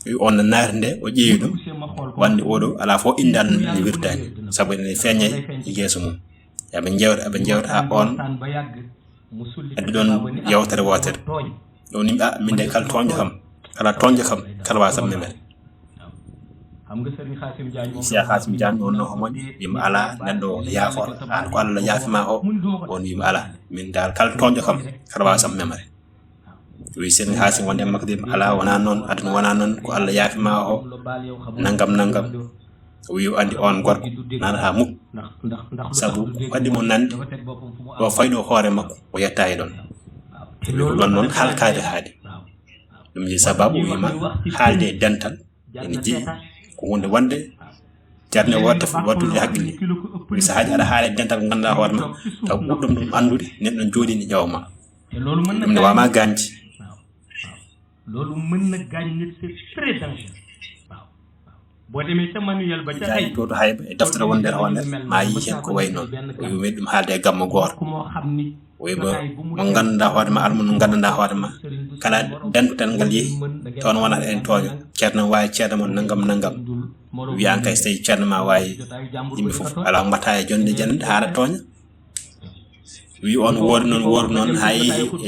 wi on narnde o jeeyi dum wandi odo ala fo indan ni wirtani sabu ni feñe yeso mum ya be njewta ha on adi don yawtere wotere doni min de kal tonjo xam kala tonjo xam kala wasam memel xam nga Serigne Khassim Diagne Cheikh Khassim Diagne on no homodi bim ala neddo yafor an ko Allah yafima o on bim ala min dal kal tonjo xam kala wasam memel wi Serigne Khassim wonde makde ala wana non aduna wana non ko Allah yafima o nangam wi andi on gorko nan ha muk sabu wadi mo nandi do faydo hoore makko o yettayi don lon non halkaade haade dum ji sababu wima haalde dental ene ji ko wonde wande jarne wotte wattude hakkille mi sahaaji ada haale dental ganda hoorma taw buddum dum andude neddo jodi ni jawma dum ne wama ganji lolu mën na gañ nit c'est très dangereux bo demé ca manuel ba ca ay to hayba e daftar wonde rawande ma yi hen ko way non wi medum haalde gamma gor ko mo xamni way bo mo ganda hoorma almun ganda hoorma kala dental ngal yi ton wona en toño cerno way cerno mon nangam wi an kay sey cerno ma way yimbe fof ala mbata e jonde jande haara toño wi on wor non hay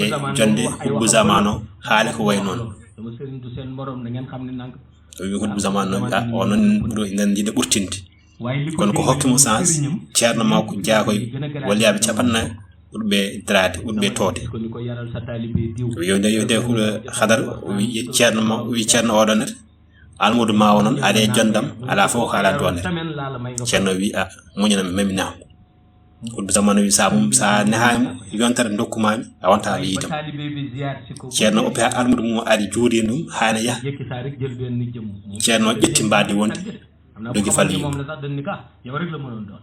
e jonde bu zamano haale ko way non sama serigne du sen morom da ngeen xamni nang wi ko zamano onon do nandi de burtinde kon ko hokkimo sans cerno mako jaakoy waliyabe capanna udbe drade udbe tode yonde ko khadar wi cerno ma wi cerno odonat almudu ma wonon ade jondam ala fo kala donne cerno wi a munyana memina ko zamano wi sa neham yontar dokumami a wonta wi dum cerno ope almudu mo ari jodi dum haana ya cerno jetti mbadi wonde dogi falli mom la sax dañ ni ka yow rek la mënon doon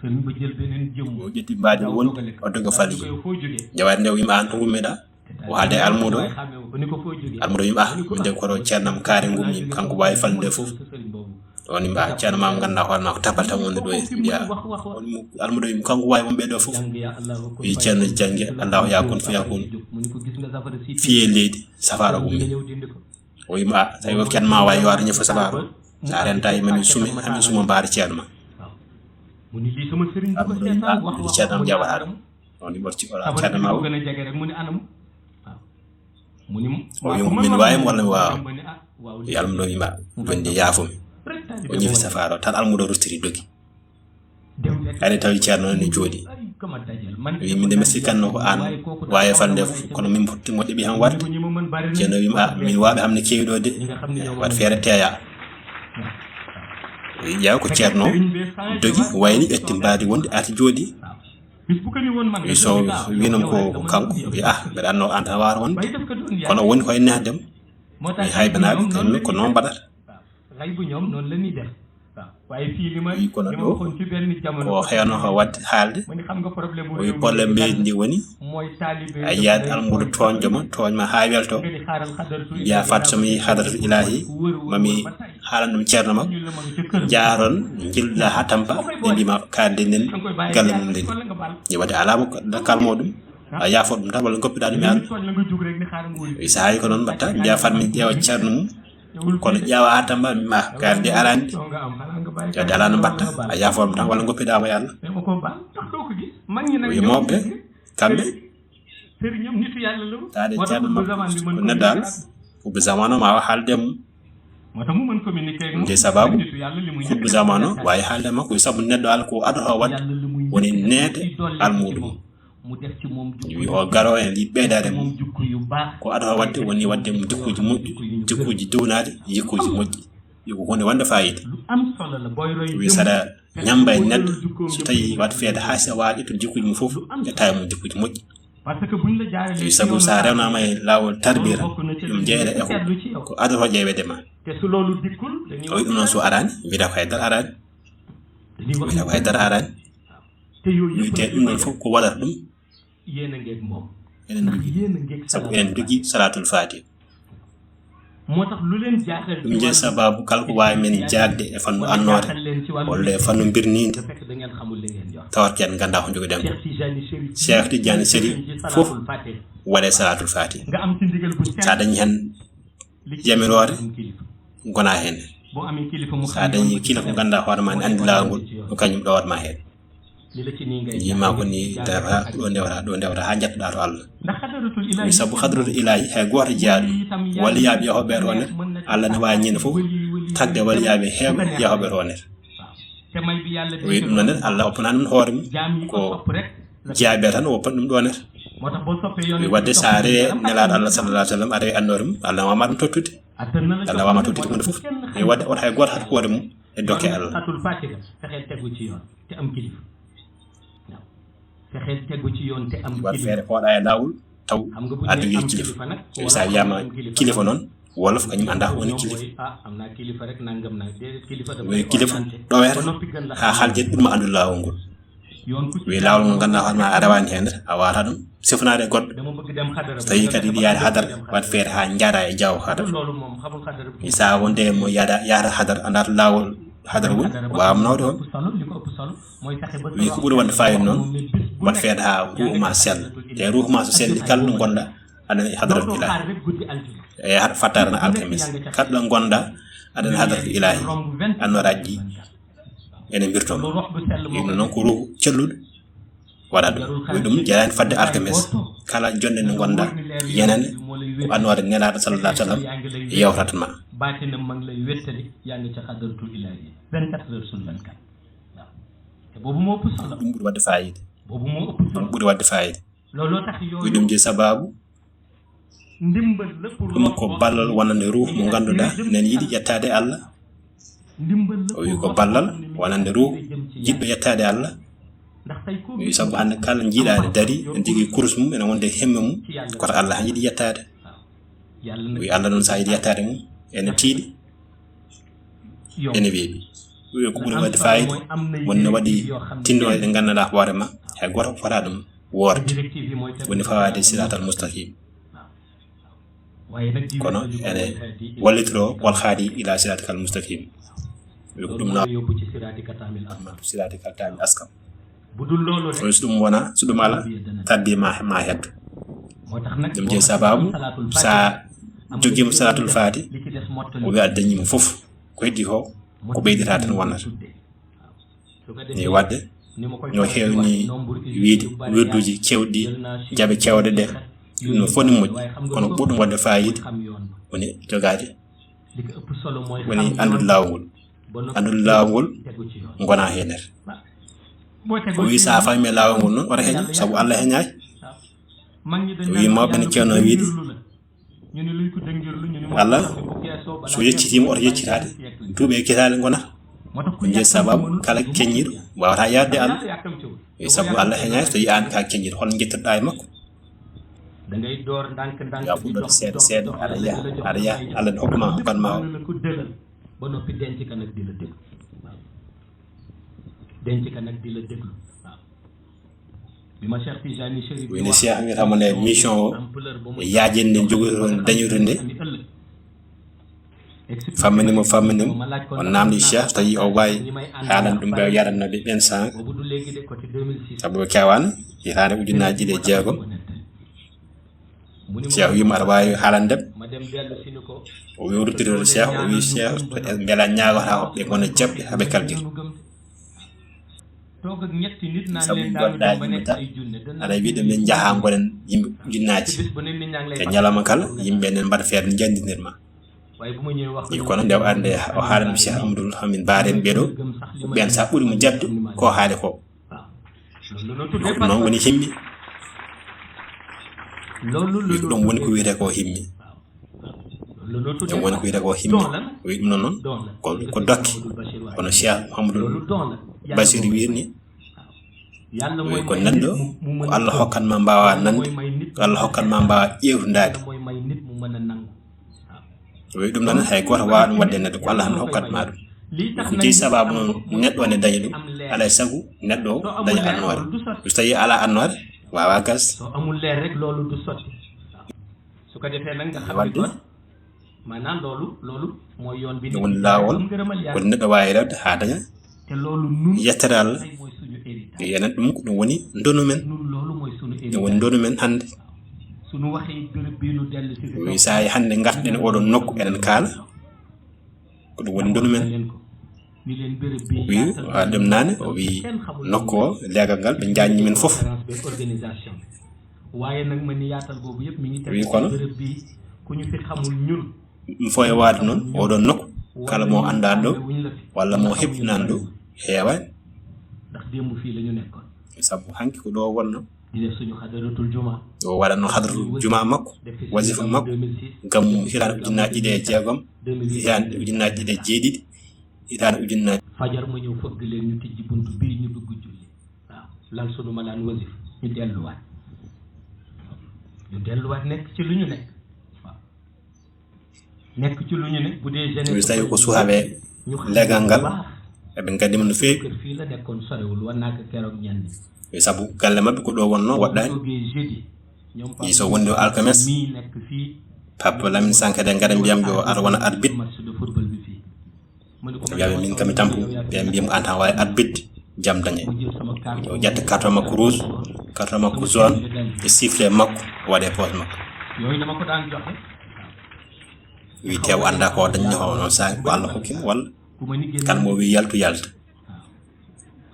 serigne ba jël benen jëm jetti mbadi wonde o dogi falli jawar ndew yima an to meda o halde almudu yima de ko ro cernam kaare ngumni kanko way falde fof woni ba cerno mam ganda horna ko tabata wonde do ya almudu yim kanko way mo be do fof yi cerno jange Allah ya kun fi yakun fiye ledi safara ummi o yima tay wo ken ma way war ñefa safara sa renta yi mami sumi ami suma bar cerno ma muni li sama serigne ko setan wax cerno jawara woni bor ci wala cerno ma gëna jage rek muni anam muni o yum min wayam wala waaw yalla do yima bonde yaafumi o ñefi safara tan almudo rustiri dogi ari tawi cerno ni jodi wi min de messi kanno ko an waye fande kono min botti mo debi han warde cerno wi ma min waabe amne kewido de wat fere teya ya ko cerno dogi wayni etti mbadi wonde ati jodi wi so winam ko kanko wi be danno anta war won kono woni ko enne dem wi haybanabe ko non badata raybu ñom non la ni def waye fi li ma ko ci ben jamono ko xeyano ko wad haalde mo ni xam nga problème wi problème be ndi woni moy talibé ayat almudu tonjoma tonma ha welto ya fatsami hadratu ilahi mami halan dum cerno ma jaaron jilla hatamba be bima kande nen galam den ni wadi alama da kalmodum ya fodum tabal ngoppi dal mi an isa ko non batta ya fatmi jewa cerno kono ƴawa hatamba ma garde arande ya dala no batta a yaafom tan wala ngoppiɗama yalla yo mawɓe kamɓe taade ceerno makko ko neddal hubbe zamano ma wa haalde mum nde sababu hubbe zamano wawi haalde makko yo sabu neɗɗo ala ko adoto wadde woni neede almuɗum wi o garo en li ɓeydade mum ko adoto wadde woni wadde mum jikkuji moƴƴi jikkuji downade jikkuji moƴƴi yiko hunde wonde fayida wi saɗa ñamba e neɗɗo so tawi wat feede ha si a wawi ƴettude jikkuji mum fof ƴetta mum jikkuji moƴƴi wi sabu sa rewnama e lawol tarbira ɗum jeeyre e ko adoto ƴeewede ma o wi ɗum noon so arani wiida ko haydara arani wiida ko haydara arani wiyete ɗum ɗon fof ko waɗata ɗum enen jogui sabu enen jogui salatul fatih ɗum je sababu kala ko wawi men jagde e fannu annore walla e fannu birnide tawat ken ganda ko jogoɗen ko Cheikh Tidiane Chérif fof waɗe salatul fatih sa dañi hen jamirore gona hen sa dañi kila ko ganda hoorema ne andi lawol ko kañum ɗowatma hen yima ko ni dafa ɗo ndewata ha jettoɗa to Allah mi sabu hadratul ilahi hay goto jaaɗo waliyaɓe yahoɓe toon Allah ne wawi ñande fof tagde waliyaɓe heewɓe yahoɓe toon wi ɗum noon Allah oppanani ɗum hoore mum ko jaaɓe tan o oppan ɗum ɗo net wi wadde sa rewe nelaɗo Allah sallallah alih w sallam a rewi annore mum Allah wama ɗum tottude Allah wama tottude hunde fof e wadde oto hay goto hat hoore mum e dokke Allah wat feere hoɗa e lawol taw aɗa jogui kilifa sa wiyama kilifa noon wolof kañum anda woni kilifa wi kilifa ɗowere ha haalde ɓurma andude lawol ngol wi lawol ngol ganduɗa hoorema a rewani hen a wawata ɗum sifnade e goɗɗo so tawi kadi ɗi yaade hadar wat feere ha jaada e jaw hadar sa wonde mo yaada hadar anda to lawol hadar woni wamnode on wi ko ɓuuri wadde fayida noon wat feede ha ruhuma sella te ruhuma so selli kala ɗo gonɗa aɗani hadratul ilahi e fattare no alkamis kala ɗo gonɗa aɗani hadratul ilahi annoraji ɗi ene mbirtoma yimno noon ko ruhu celluɗo waɗa ɗum wi ɗum jarani fadde alkamis kala jonde nde gonɗa yenene ko annore nelaɗo sallallah alih w sallam yewtatma ɗum ɓuuri wadde fayida ɗum ɓuuri wadde fayida wi ɗum je sababu ɗum ko ballal wonande ruh mo ganduɗa nen yiiɗi ƴettade Allah o wi ko ballal wonande ruh jiɗɗo ƴettade Allah wi sabu hande kala jiiɗade daari en jogui kurus mum ene wonde hemme mum koto Allah han yiiɗi ƴettade wi Allah noon sa yiiɗi ƴettade mum ene tiiɗi ene weeɓi wi ko ɓuuri wadde fayida wonno waɗi tindode ɗe ganduɗa hoorema hay goto fota ɗum woorde woni fawade siratal mustaqim kono ene wallitoro wal haadi ila siratikal mustaqim wi ko ɗum siratikal tamil askam so ɗum wona so ɗum ala tabbi ma hetto ɗum je sababu sa joguima salatul fati o wi a dañima fof ko heddi ko ko ɓeydita tan wonnata ni wadde no hewni wiide wirduji kewɗi jaaɓe kewɗe ɗe no foni moƴƴi kono ɓurɗum wadde fayida woni jogade woni andude lawol ngol gona henere o wi sa fami lawol ngol noon wata heeña saabu Allah heeñayi o wi mawɓe ne kewno wiide Allah so yeccitima oto yeccitade duuɓe e kitade gonata ko je sababu kala keññiɗo wawata yadde Allah e sabu Allah heeñayi so tawi an ka keññiɗo holno jettirɗa e makko ya fuɗɗode seeɗa seeɗa aɗa yaha Allah ne hokkuma hokkanma o woni Cheikh wiyatamo nde mission o e yaajede nde jogotoon dañude nde famminimo on namdi Cheikh tawi o wawi haalan ɗum ɓe yarannoɓe ɓen sang sabu kewani hitande ujunnaji ɗiɗi e jeegom cheikh wi mar wawi halandem ma dem dellu si ni ko o wi rutirol cheikh o wi cheikh bela ñaago ha be gona jebbe habe kaldir toog ak ñetti nit naan sabu leen daanu goddaji ba mi nekk tan ay junne ala wiide men jaha gonen yimbe junnaji bis bu ne nit ñaa ngi lay te ñalama kala yimbe nen mbaɗa feere jandinirma waaye bu ma ñëwee wax yi kono ndew ande o haalan cheikh amadou hamin baren ɓeɗo ɓen sa ɓuuri mo jabde ko haali ko loolu la tuddee noon woni himmi loolu la ɗum woni ko wiyete ko himmi loolu la tuddee ɗum woni ko wiyete ko himmi wi ɗum noon ko dokki kono cheikh amadou loolu don la basir wirni yàlla wi mooy ko neɗɗo ko allah hokkanma mbawa nande ko allah hokkanma mbawa ƴewtidade mooy may nit mu mën a nangu wi ɗum noon hay goto wawa ɗum wadde neɗɗo ko allah tan hokkatma ɗum lii tax ko di sababu noon neɗɗo ne dañi ɗum alay sago neɗɗo o daña annore so tawi ala annore wawa gas soo amul leer rek loolu du sotti su ko defee nag nga xam ni kon maanaam loolu mooy yoon bi ɗum woni lawol ko neɗɗo wawi rewde ha daña te loolu nun yettere allah mooy suñu héritage yenen ɗum ko ɗum woni ndonu men nun loolu mooy suñu ɗum héritage woni ndonu men hande suñu waxee bërëb bii nu dellu si wi sa hande garten oɗon nokku enen kaala ko ɗum woni ndonu men leen ko ni leen bërëb bii wi wa ɗum nane o wi nokku o leegal ngal ɓe jaññi men fof organisation waaye nag ma ni yaatal boobu yëpp mi ngi teg wi kono bërëb bii ku ñu fi xamul ñun ɗum fo e waade noon oɗon nokku kala mo andani ɗo walla mo heɓtinani ɗo heewani ndax démb fii la ñu nekkoon sabu hanki ko ɗo wonno di def suñu xadaratul juma o waɗatno hadratul juma makko wasifa makko gam hitande ujunnaji ɗiɗi e jeegom hitande ujunnaji ɗiɗi e jeeɗiɗi hitande ujunnaji fajar ma ñëw fëgg leen ñu tijji buntu bii ñu dugg julli waaw lal suñu malaan wasif ñu delluwaat nekk ci lu ñu nekk waaw nekk ci lu ñu ne bu dee jeunesse so tawi ko sukaɓe legal ngal eɓe gandima no feewi kër fii la nekkoon sorewul war naa ko keroog ñandi sabu galle mabɓe ko ɗo wonno waɗɗani jeudi ñoom yi so wondi o alkames mii nekk fii pape lamin sankede gaɗa mbiyam yo ar wona arbitre match de football bi fii wiyaɓe min kami tampu ɓe mbiyam an tan wawi arbitre jam dañe o ƴetta carton makko rouge carton makko jaune e sifflet makko waɗe poche makko yooyu dama ko daan joxe wi tew anda ko dañi ho noon sa ko allah hokkimo walla kan mo wi yaltu yalta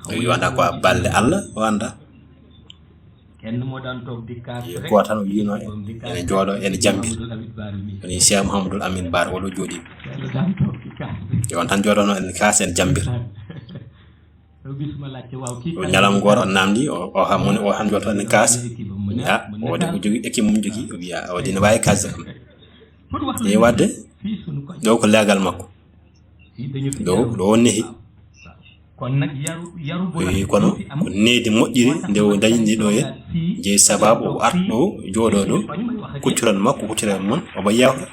wi wanda ko balde allah o anda kenn moo daan toog di kaas rek ko tan o yino ene jooɗo ene jambir woni cheikh mouhamadoul amin bar oɗo jooɗi daan toog di kaas on tan jooɗono ene kaas en jambir bisma laajte waaw kii o ñalam goto o namdi o ham moni o han jooɗo ene kaas a o de ko jogi équipe mum jogi o wiya o dina wawi kasde kam e wadde ɗo ko legal makko ɗo nehi kon nag yaru kono ko needi moƴƴiri nde o dañi ɗo hen jeeyi sababu o art ɗo jooɗo ɗo kuccuran makko kuccuran mon omo yewta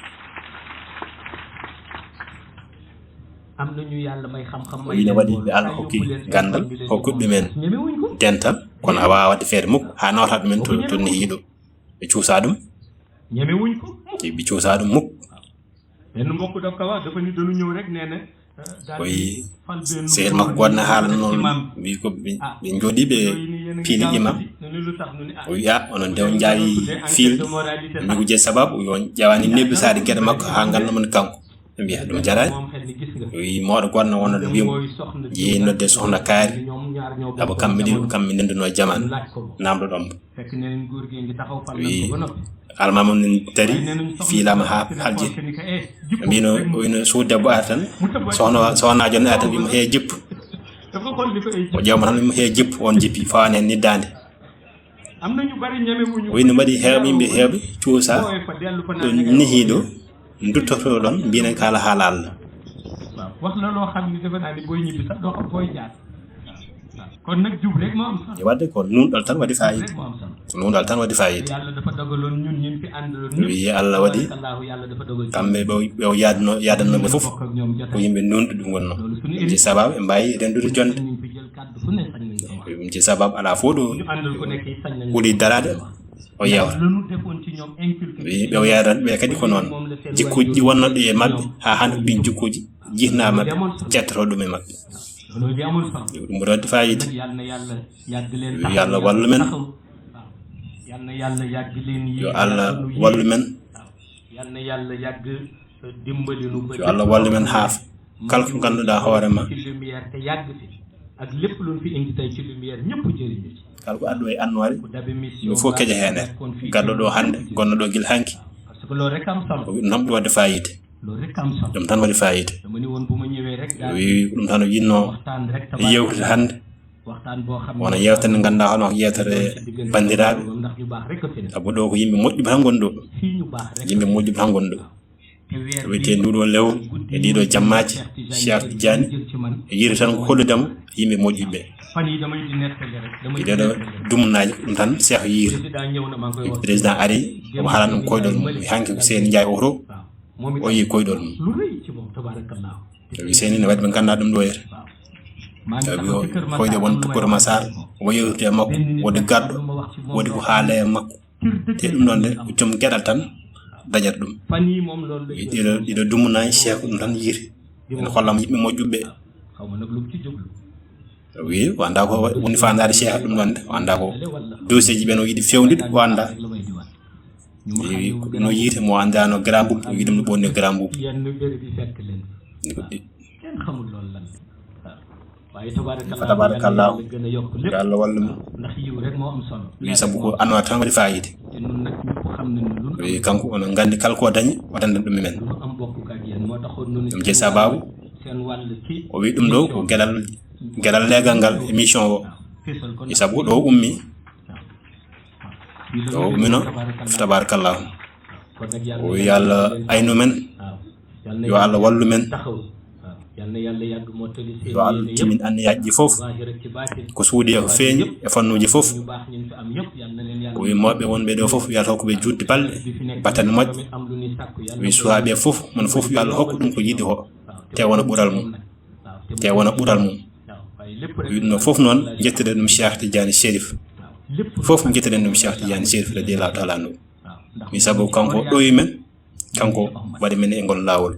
am nañu yàlla may xam-xam ine waɗi ɓe allah hokki gandal hokkuɓe men dental kono a wawa wadde feere mukko ha nawta ɗumen to nehiɗo ɓe cuusa ɗum ñemewuñ ko ɓe cuusa ɗum mukko benn mbokk daf ko wax dafa ni dañu ñëw rek nee na koye sehel makko gonne haala noon wi ko ɓe jooɗi ɓe piili imam o wi a onon nde on jaawi fiilde migo jeeyi sababu yo ƴewani nebbisade gueɗe makko ha gandamon kanko ɓe mbiya ɗum jarani o wi mawɗo gonno wonno ɗo wimo yeeyi nodde sohna kaari abo kamɓe ɗi kamɓe ndenduno jaman namdo ɗomba wi almamam nen dari fiilama ha halji mbino oyno suud debbo ara tan sohnajo ne ara tan wimo hee jippu o ƴewma tan wimo hee jippu on jippi fawane hen niddade oyno mbaɗi heewɓe yimɓe heewɓe cuusa ɗo nehiɗo duttoto ɗon mbinen kala haala Allah wax la loo xam ni defe naa ni booy ñibbi sax doo xam booy jaar kon nag jub rek moo am solo e wadde ko nunɗal tan waɗi fayida ko nunɗal tan waɗi fayida yàlla dafa dogaloon ñun ñin fi àndaloon wi Allah waɗi yàlla dafa dogal kamɓe ɓe yadannoɓe fof ko yimɓe nunɗo ɗum wonno ɗum ci sababu ɓe mbawi rendude jonde ɗum ci sababu ala fof ɗo ɓuuri darade o yewta ɓe o yaran ɓe kadi ko noon jikkuji ɗi wonnoɗo e mabɓe ha hande ɓin jikkuji jihnama cettoto ɗum e mabɓe ɗum wadde fayida yallah wallu men yal na yàlla yàgg leen yi yo Allah wallu men yal na yàlla yàgg dimbali nu ba yo Allah wallu men haaf kala ko ganduɗa hoorema ci lumière te yàgg fi ak lépp luñ fi indi tey ci lumière ñëpp jëriñu ci kala ko addu e annore yo fof keje hen gaddo ɗo hande gonno ɗo gil hanki parce que loolu rek am solo nam ɗum wadde fayide loolu rek am solo ɗum tan waɗi fayide dama ni woon bu ma ñëwee rek wi ɗum tan o yinno waxtaan rek yewtude hande waxtaan boo xam wona yewtere nde ganduɗa hono ko yewtere bandiraɓe ndax ñu baax rek a fi sabu ɗo ko yimɓe moƴƴuɓe tan goni ɗo fii ñu baax rek yimɓe moƴƴuɓe tan goni ɗo wiyete nduɗo lewru e ɗiɗo jammaji Cheikh Tidiane e yiri tan ko holludema yimɓe moƴƴuɓe fan yi damay di nettali rek damay ɗeɗo dumnaji ɗum tan Cheikh yiiri président ari omo haalan ɗum koyɗol mum hanki ko Seyni Ndiaye oto o yi koyɗol mum lu rëy ci moom tabarakallah wi Seyni ne waɗi ɓe ganduɗa ɗum ɗo yere tawi o koyɗe won Koura Massar o yewtude e makko wodi garɗo wodi ko haala e makko te ɗum ɗon de ko joom gueɗal tan dañata ɗum fan yi moom loolu ɗiɗo dumnaji Cheikh ɗum tan yiiri ene hollama yimɓe moƴƴuɓe xawma nag lu ci jublu wi o anda ko woni fandade Cheikh ɗum ɗon de o anda ko dossier ji ɓen o yiɗi fewndide o anda no yiite mo andano grand boubou o yiɗum no ɓonni grand boubou yenn bëri bi fekk leen kenn xamul loolu lan waaye tabarakallah gën a yokk lépp yo Allah wallu men ndax yiw rek moo am solo wi sabu ko annore tan waɗi fayide te nun nag ñëpp xam nañu lu wi kanko ono gandi kala ko dañi waɗande ɗum men lu am bokk ak yéen moo taxoon nunu ɗum je sababu seen wàll ci o wi ɗum ɗo ko gueɗal legal ngal émission o fésal ko e sabu ɗo ummi ɗo ummino tabarakallahu kon nag o yo Allah aynu men yo Allah wallu men taxaw yal na yàlla yàgg mottali seen yo Allah timin anniyaji fof ko suudi e ko feeñi e fannuji fof ñu baax ñun fi am ñëpp yal na leen yàlla o wi mawɓe wonɓe ɗo fof wiyato ko ɓe juddi balɗe battane moƴƴe am lu ni sàkku yàlla wi suwaɓe fof mon fof yo Allah hokku ɗum ko yiɗi ko te wona ɓural mum te wona ɓural mum waaye lépp rek wi ɗum fof noon jettiɗen ɗum Cheikh Tidiane Chérif fof jettiɗen ɗum Cheikh Tidiane Chérif radiyallahu taala anhu mi sabu kanko ɗoyi men kanko waɗi men e ngol lawol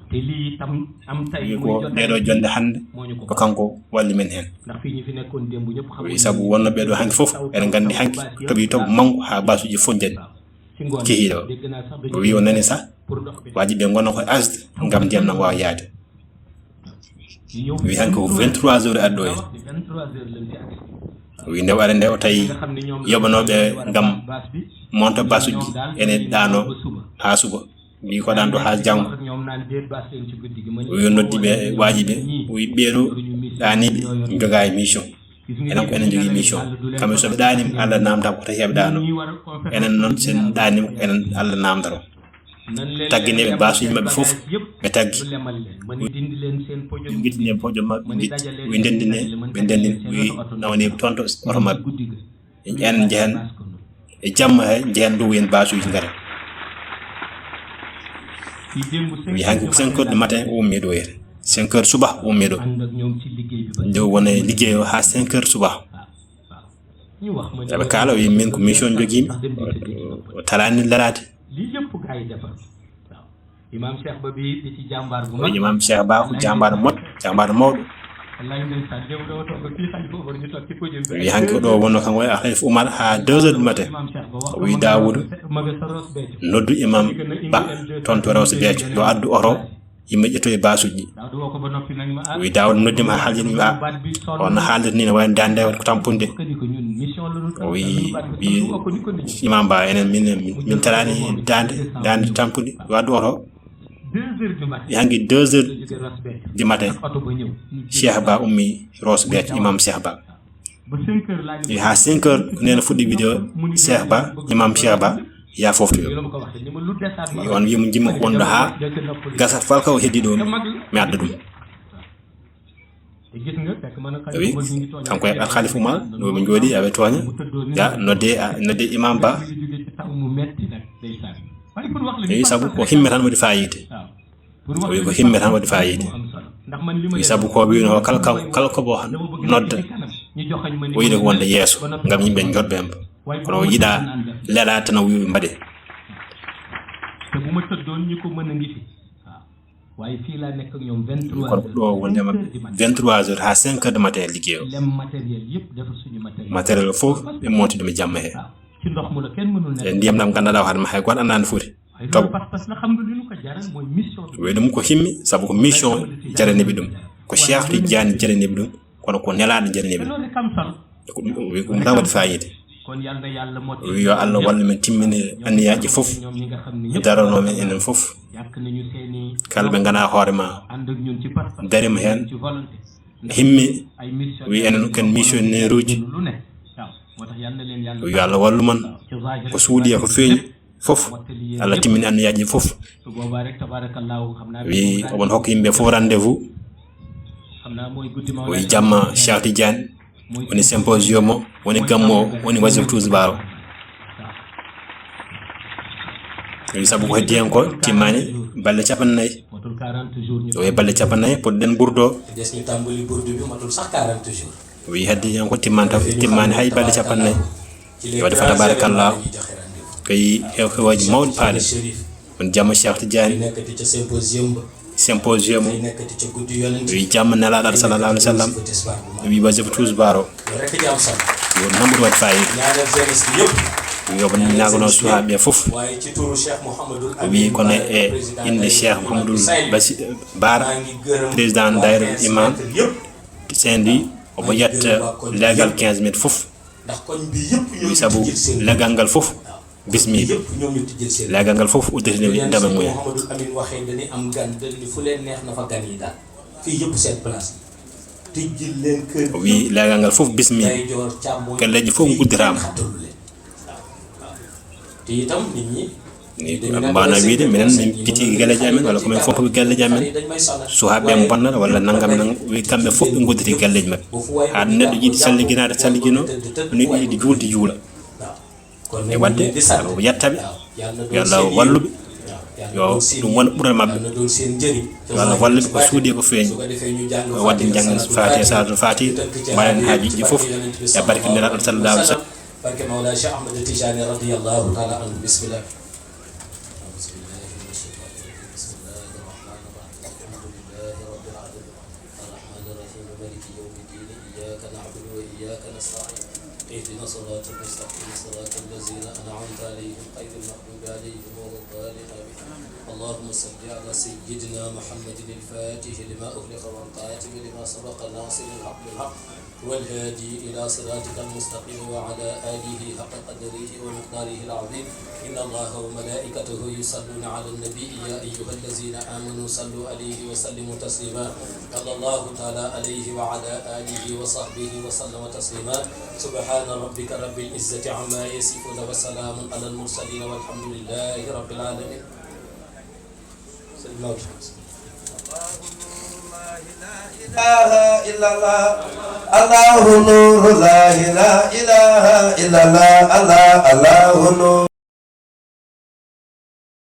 te lii tam am tay wi ko ɗeɗo jonde hande ko kanko walli men hen ndax fii ñu fi nekkoon démb ñëpp xam wi sabu wonno ɓeɗo hanki fof eɗen gandi hanki toɓi toɓo mangu ha basuji fof jadi kehiɗo o wi o nani sa waji ɓe gonna koye asde gam ndiyam nan wawa yaade wi hanki ko 23 heures adɗo hen wi nde waɗa nde o tawi yoɓanoɓe gam monta basuji ene ɗano ha suba wi ko ɗan ɗo ha janggo yo noddi ɓe waji ɓe wi ɓeeɗo ɗaniɓe joga e mission enen ko enen jogui mission kamɓe soɓe ɗanima Allah namdam ko tawi heɓe ɗano enen noon sen ɗanima enen Allah namdaro tagguineɓe basuji mabɓe foof ɓe taggi ɓe guittine pojom mabɓe guitti wi ndendine ɓe ndendine wi nawaniɓe toon to oto mabɓe enen jehen e jamma he jehen dow hen basuji gara wi hanki ko 5 heures du matin o ummi ɗo yere 5 heures suba o ummi ɗo nde wona liggey o ha 5 heures suba eɓe kaala wi min ko mission joguimi o talani larade imam Cheikh Ba ko jambar moƴƴo jambar mawɗo wi hanki ko ɗo wonno kan way Khalifa Oumar ha 2 heures du matin o wi Dawoudou noddu imam Ba toon to Rewse Béthio yo addu oto yimɓe ƴetto e basuji o wi Dawoudou noddima ha haaldini wi a on haaldir ni ne wayno dande ko tampunde o wi imam Ba enen min talani dande tampude yo addu oto hanki 2 heures du matin Cheikh Ba ummi Rewse Béthio imam Cheikh Ba ha 5 heures nena fuɗɗi vidéo Cheikh Ba imam Cheikh Ba ya foftoyo on wimo jimma ko wonɗo ha gasat falka o heddi ɗo mi adda ɗum wi kanko e al Khalifa Oumar ɗo ɓe jooɗi aɓe tooña ya nodde imam Ba wi sabu ko himme tan waɗi fayide wi ko himme tan waɗi fayide wi sabu ko wino kala ko bo nodda o yiɗi ko wonde yeeso gam yimɓe jotɓemba kono o yiɗa leɗa tan o wiwi mbaɗe waaye fii laa nekk ak ñoom 23 kon ɗo wondema 23 heures ha 5 heures de matin liggéeyo lem matériel yëpp defar suñu matériel fof ɓe monti ɗum e jamma he ci ndox mu la kenn mënul nekk ndiyam nam gandaɗa o haɗama hay goto andani foti tob parce que xam nga li ñu ko jaral mooy mission we ɗum ko himmi sabu ko mission jaraniɓe ɗum ko Cheikh Tidiane jaraniɓe ɗum kono ko nelaɗo jaraniɓe ɗum ko ɗum tan waɗi fayide kon yalla yalla mot yo Allah wallu men timmini anniyaji fof daranomen enen fof kala ɓe gana hoorema darima hen himmi wi enen ken missionnaire uji yo Allah wallu man ko suudi e ko feeñi fof Allah timmini anniyaji fof wi oɓon hokka yimɓe fof rendez-vous wi jamma Cheikh Tidiane woni symposium o woni gammo woni wasifa Tousbaro sabu ko heddi hen ko timmani balle 40 o e balle 40 podden burdo desni tambuli burdu bi matul sax 40 jours wi heddi hen ko timmani hay balle 40 wadi fa tabarakallah kay hewaji mawd paade on jamma Cheikh Tidiane nekati ci symposium wi jamma nelaɗo sallallahu alaihi wasallam wi wasifa Tousbaro rek di am solo yo nambu wat fayid ñaanal jeunesse bi yépp yo ban nagono suhabe fof waye ci turu Cheikh Mouhamadoul wi kono e inde Cheikh Mouhamadoul Bara président daïra imam Saint-Louis o bo yatta legal 15 minutes fof ndax koñ bi yépp wi sabu legal ngal fof bismi yépp ñom ñu tijjel seen legal ngal fof udde ni ndama moy Mouhamadoul Amine waxé dañi am gan dañ fu leen neex na fa gan yi daal fi yépp seen place tijjil leen kër wi legal ngal fof bismi kelleji fof guddirama te itam nit ñi ni bana wiide minen min piti galeji amen wala ko men fof ko galeji amen suhabe am bonna wala nangam nang wi kambe fof be godditi galeji mabbe ha neddo yidi salliginade salligino ni yidi juldi juula e wadde o yettabe yalla wallube yo dum won bura mabbe wala walluɓe ko suudi ko feeñi ko wadde jangen fati sadu fati bayan haaji fof ya barke nelaɗo sallallahu alaihi wasallam barke mawla Cheikh Ahmed Tijani radiyallahu ta'ala anhu bismillah اهدنا صراط المستقيم صراط الذين انعمت عليهم غير المغضوب عليهم ولا الضالين اللهم صل على سيدنا محمد الفاتح لما اغلق والقاتم لما سبق ناصر الحق بالحق والهادي الى صراطك المستقيم وعلى اله حق قدره ومقداره العظيم ان الله وملائكته يصلون على النبي يا ايها الذين امنوا صلوا عليه وسلموا تسليما صلى الله تعالى عليه وعلى اله وصحبه وسلم تسليما سبحان ربك رب العزه عما يصفون وسلام على المرسلين والحمد لله رب العالمين سلموا لا اله الا الله الله نور لا اله الا الله الله نور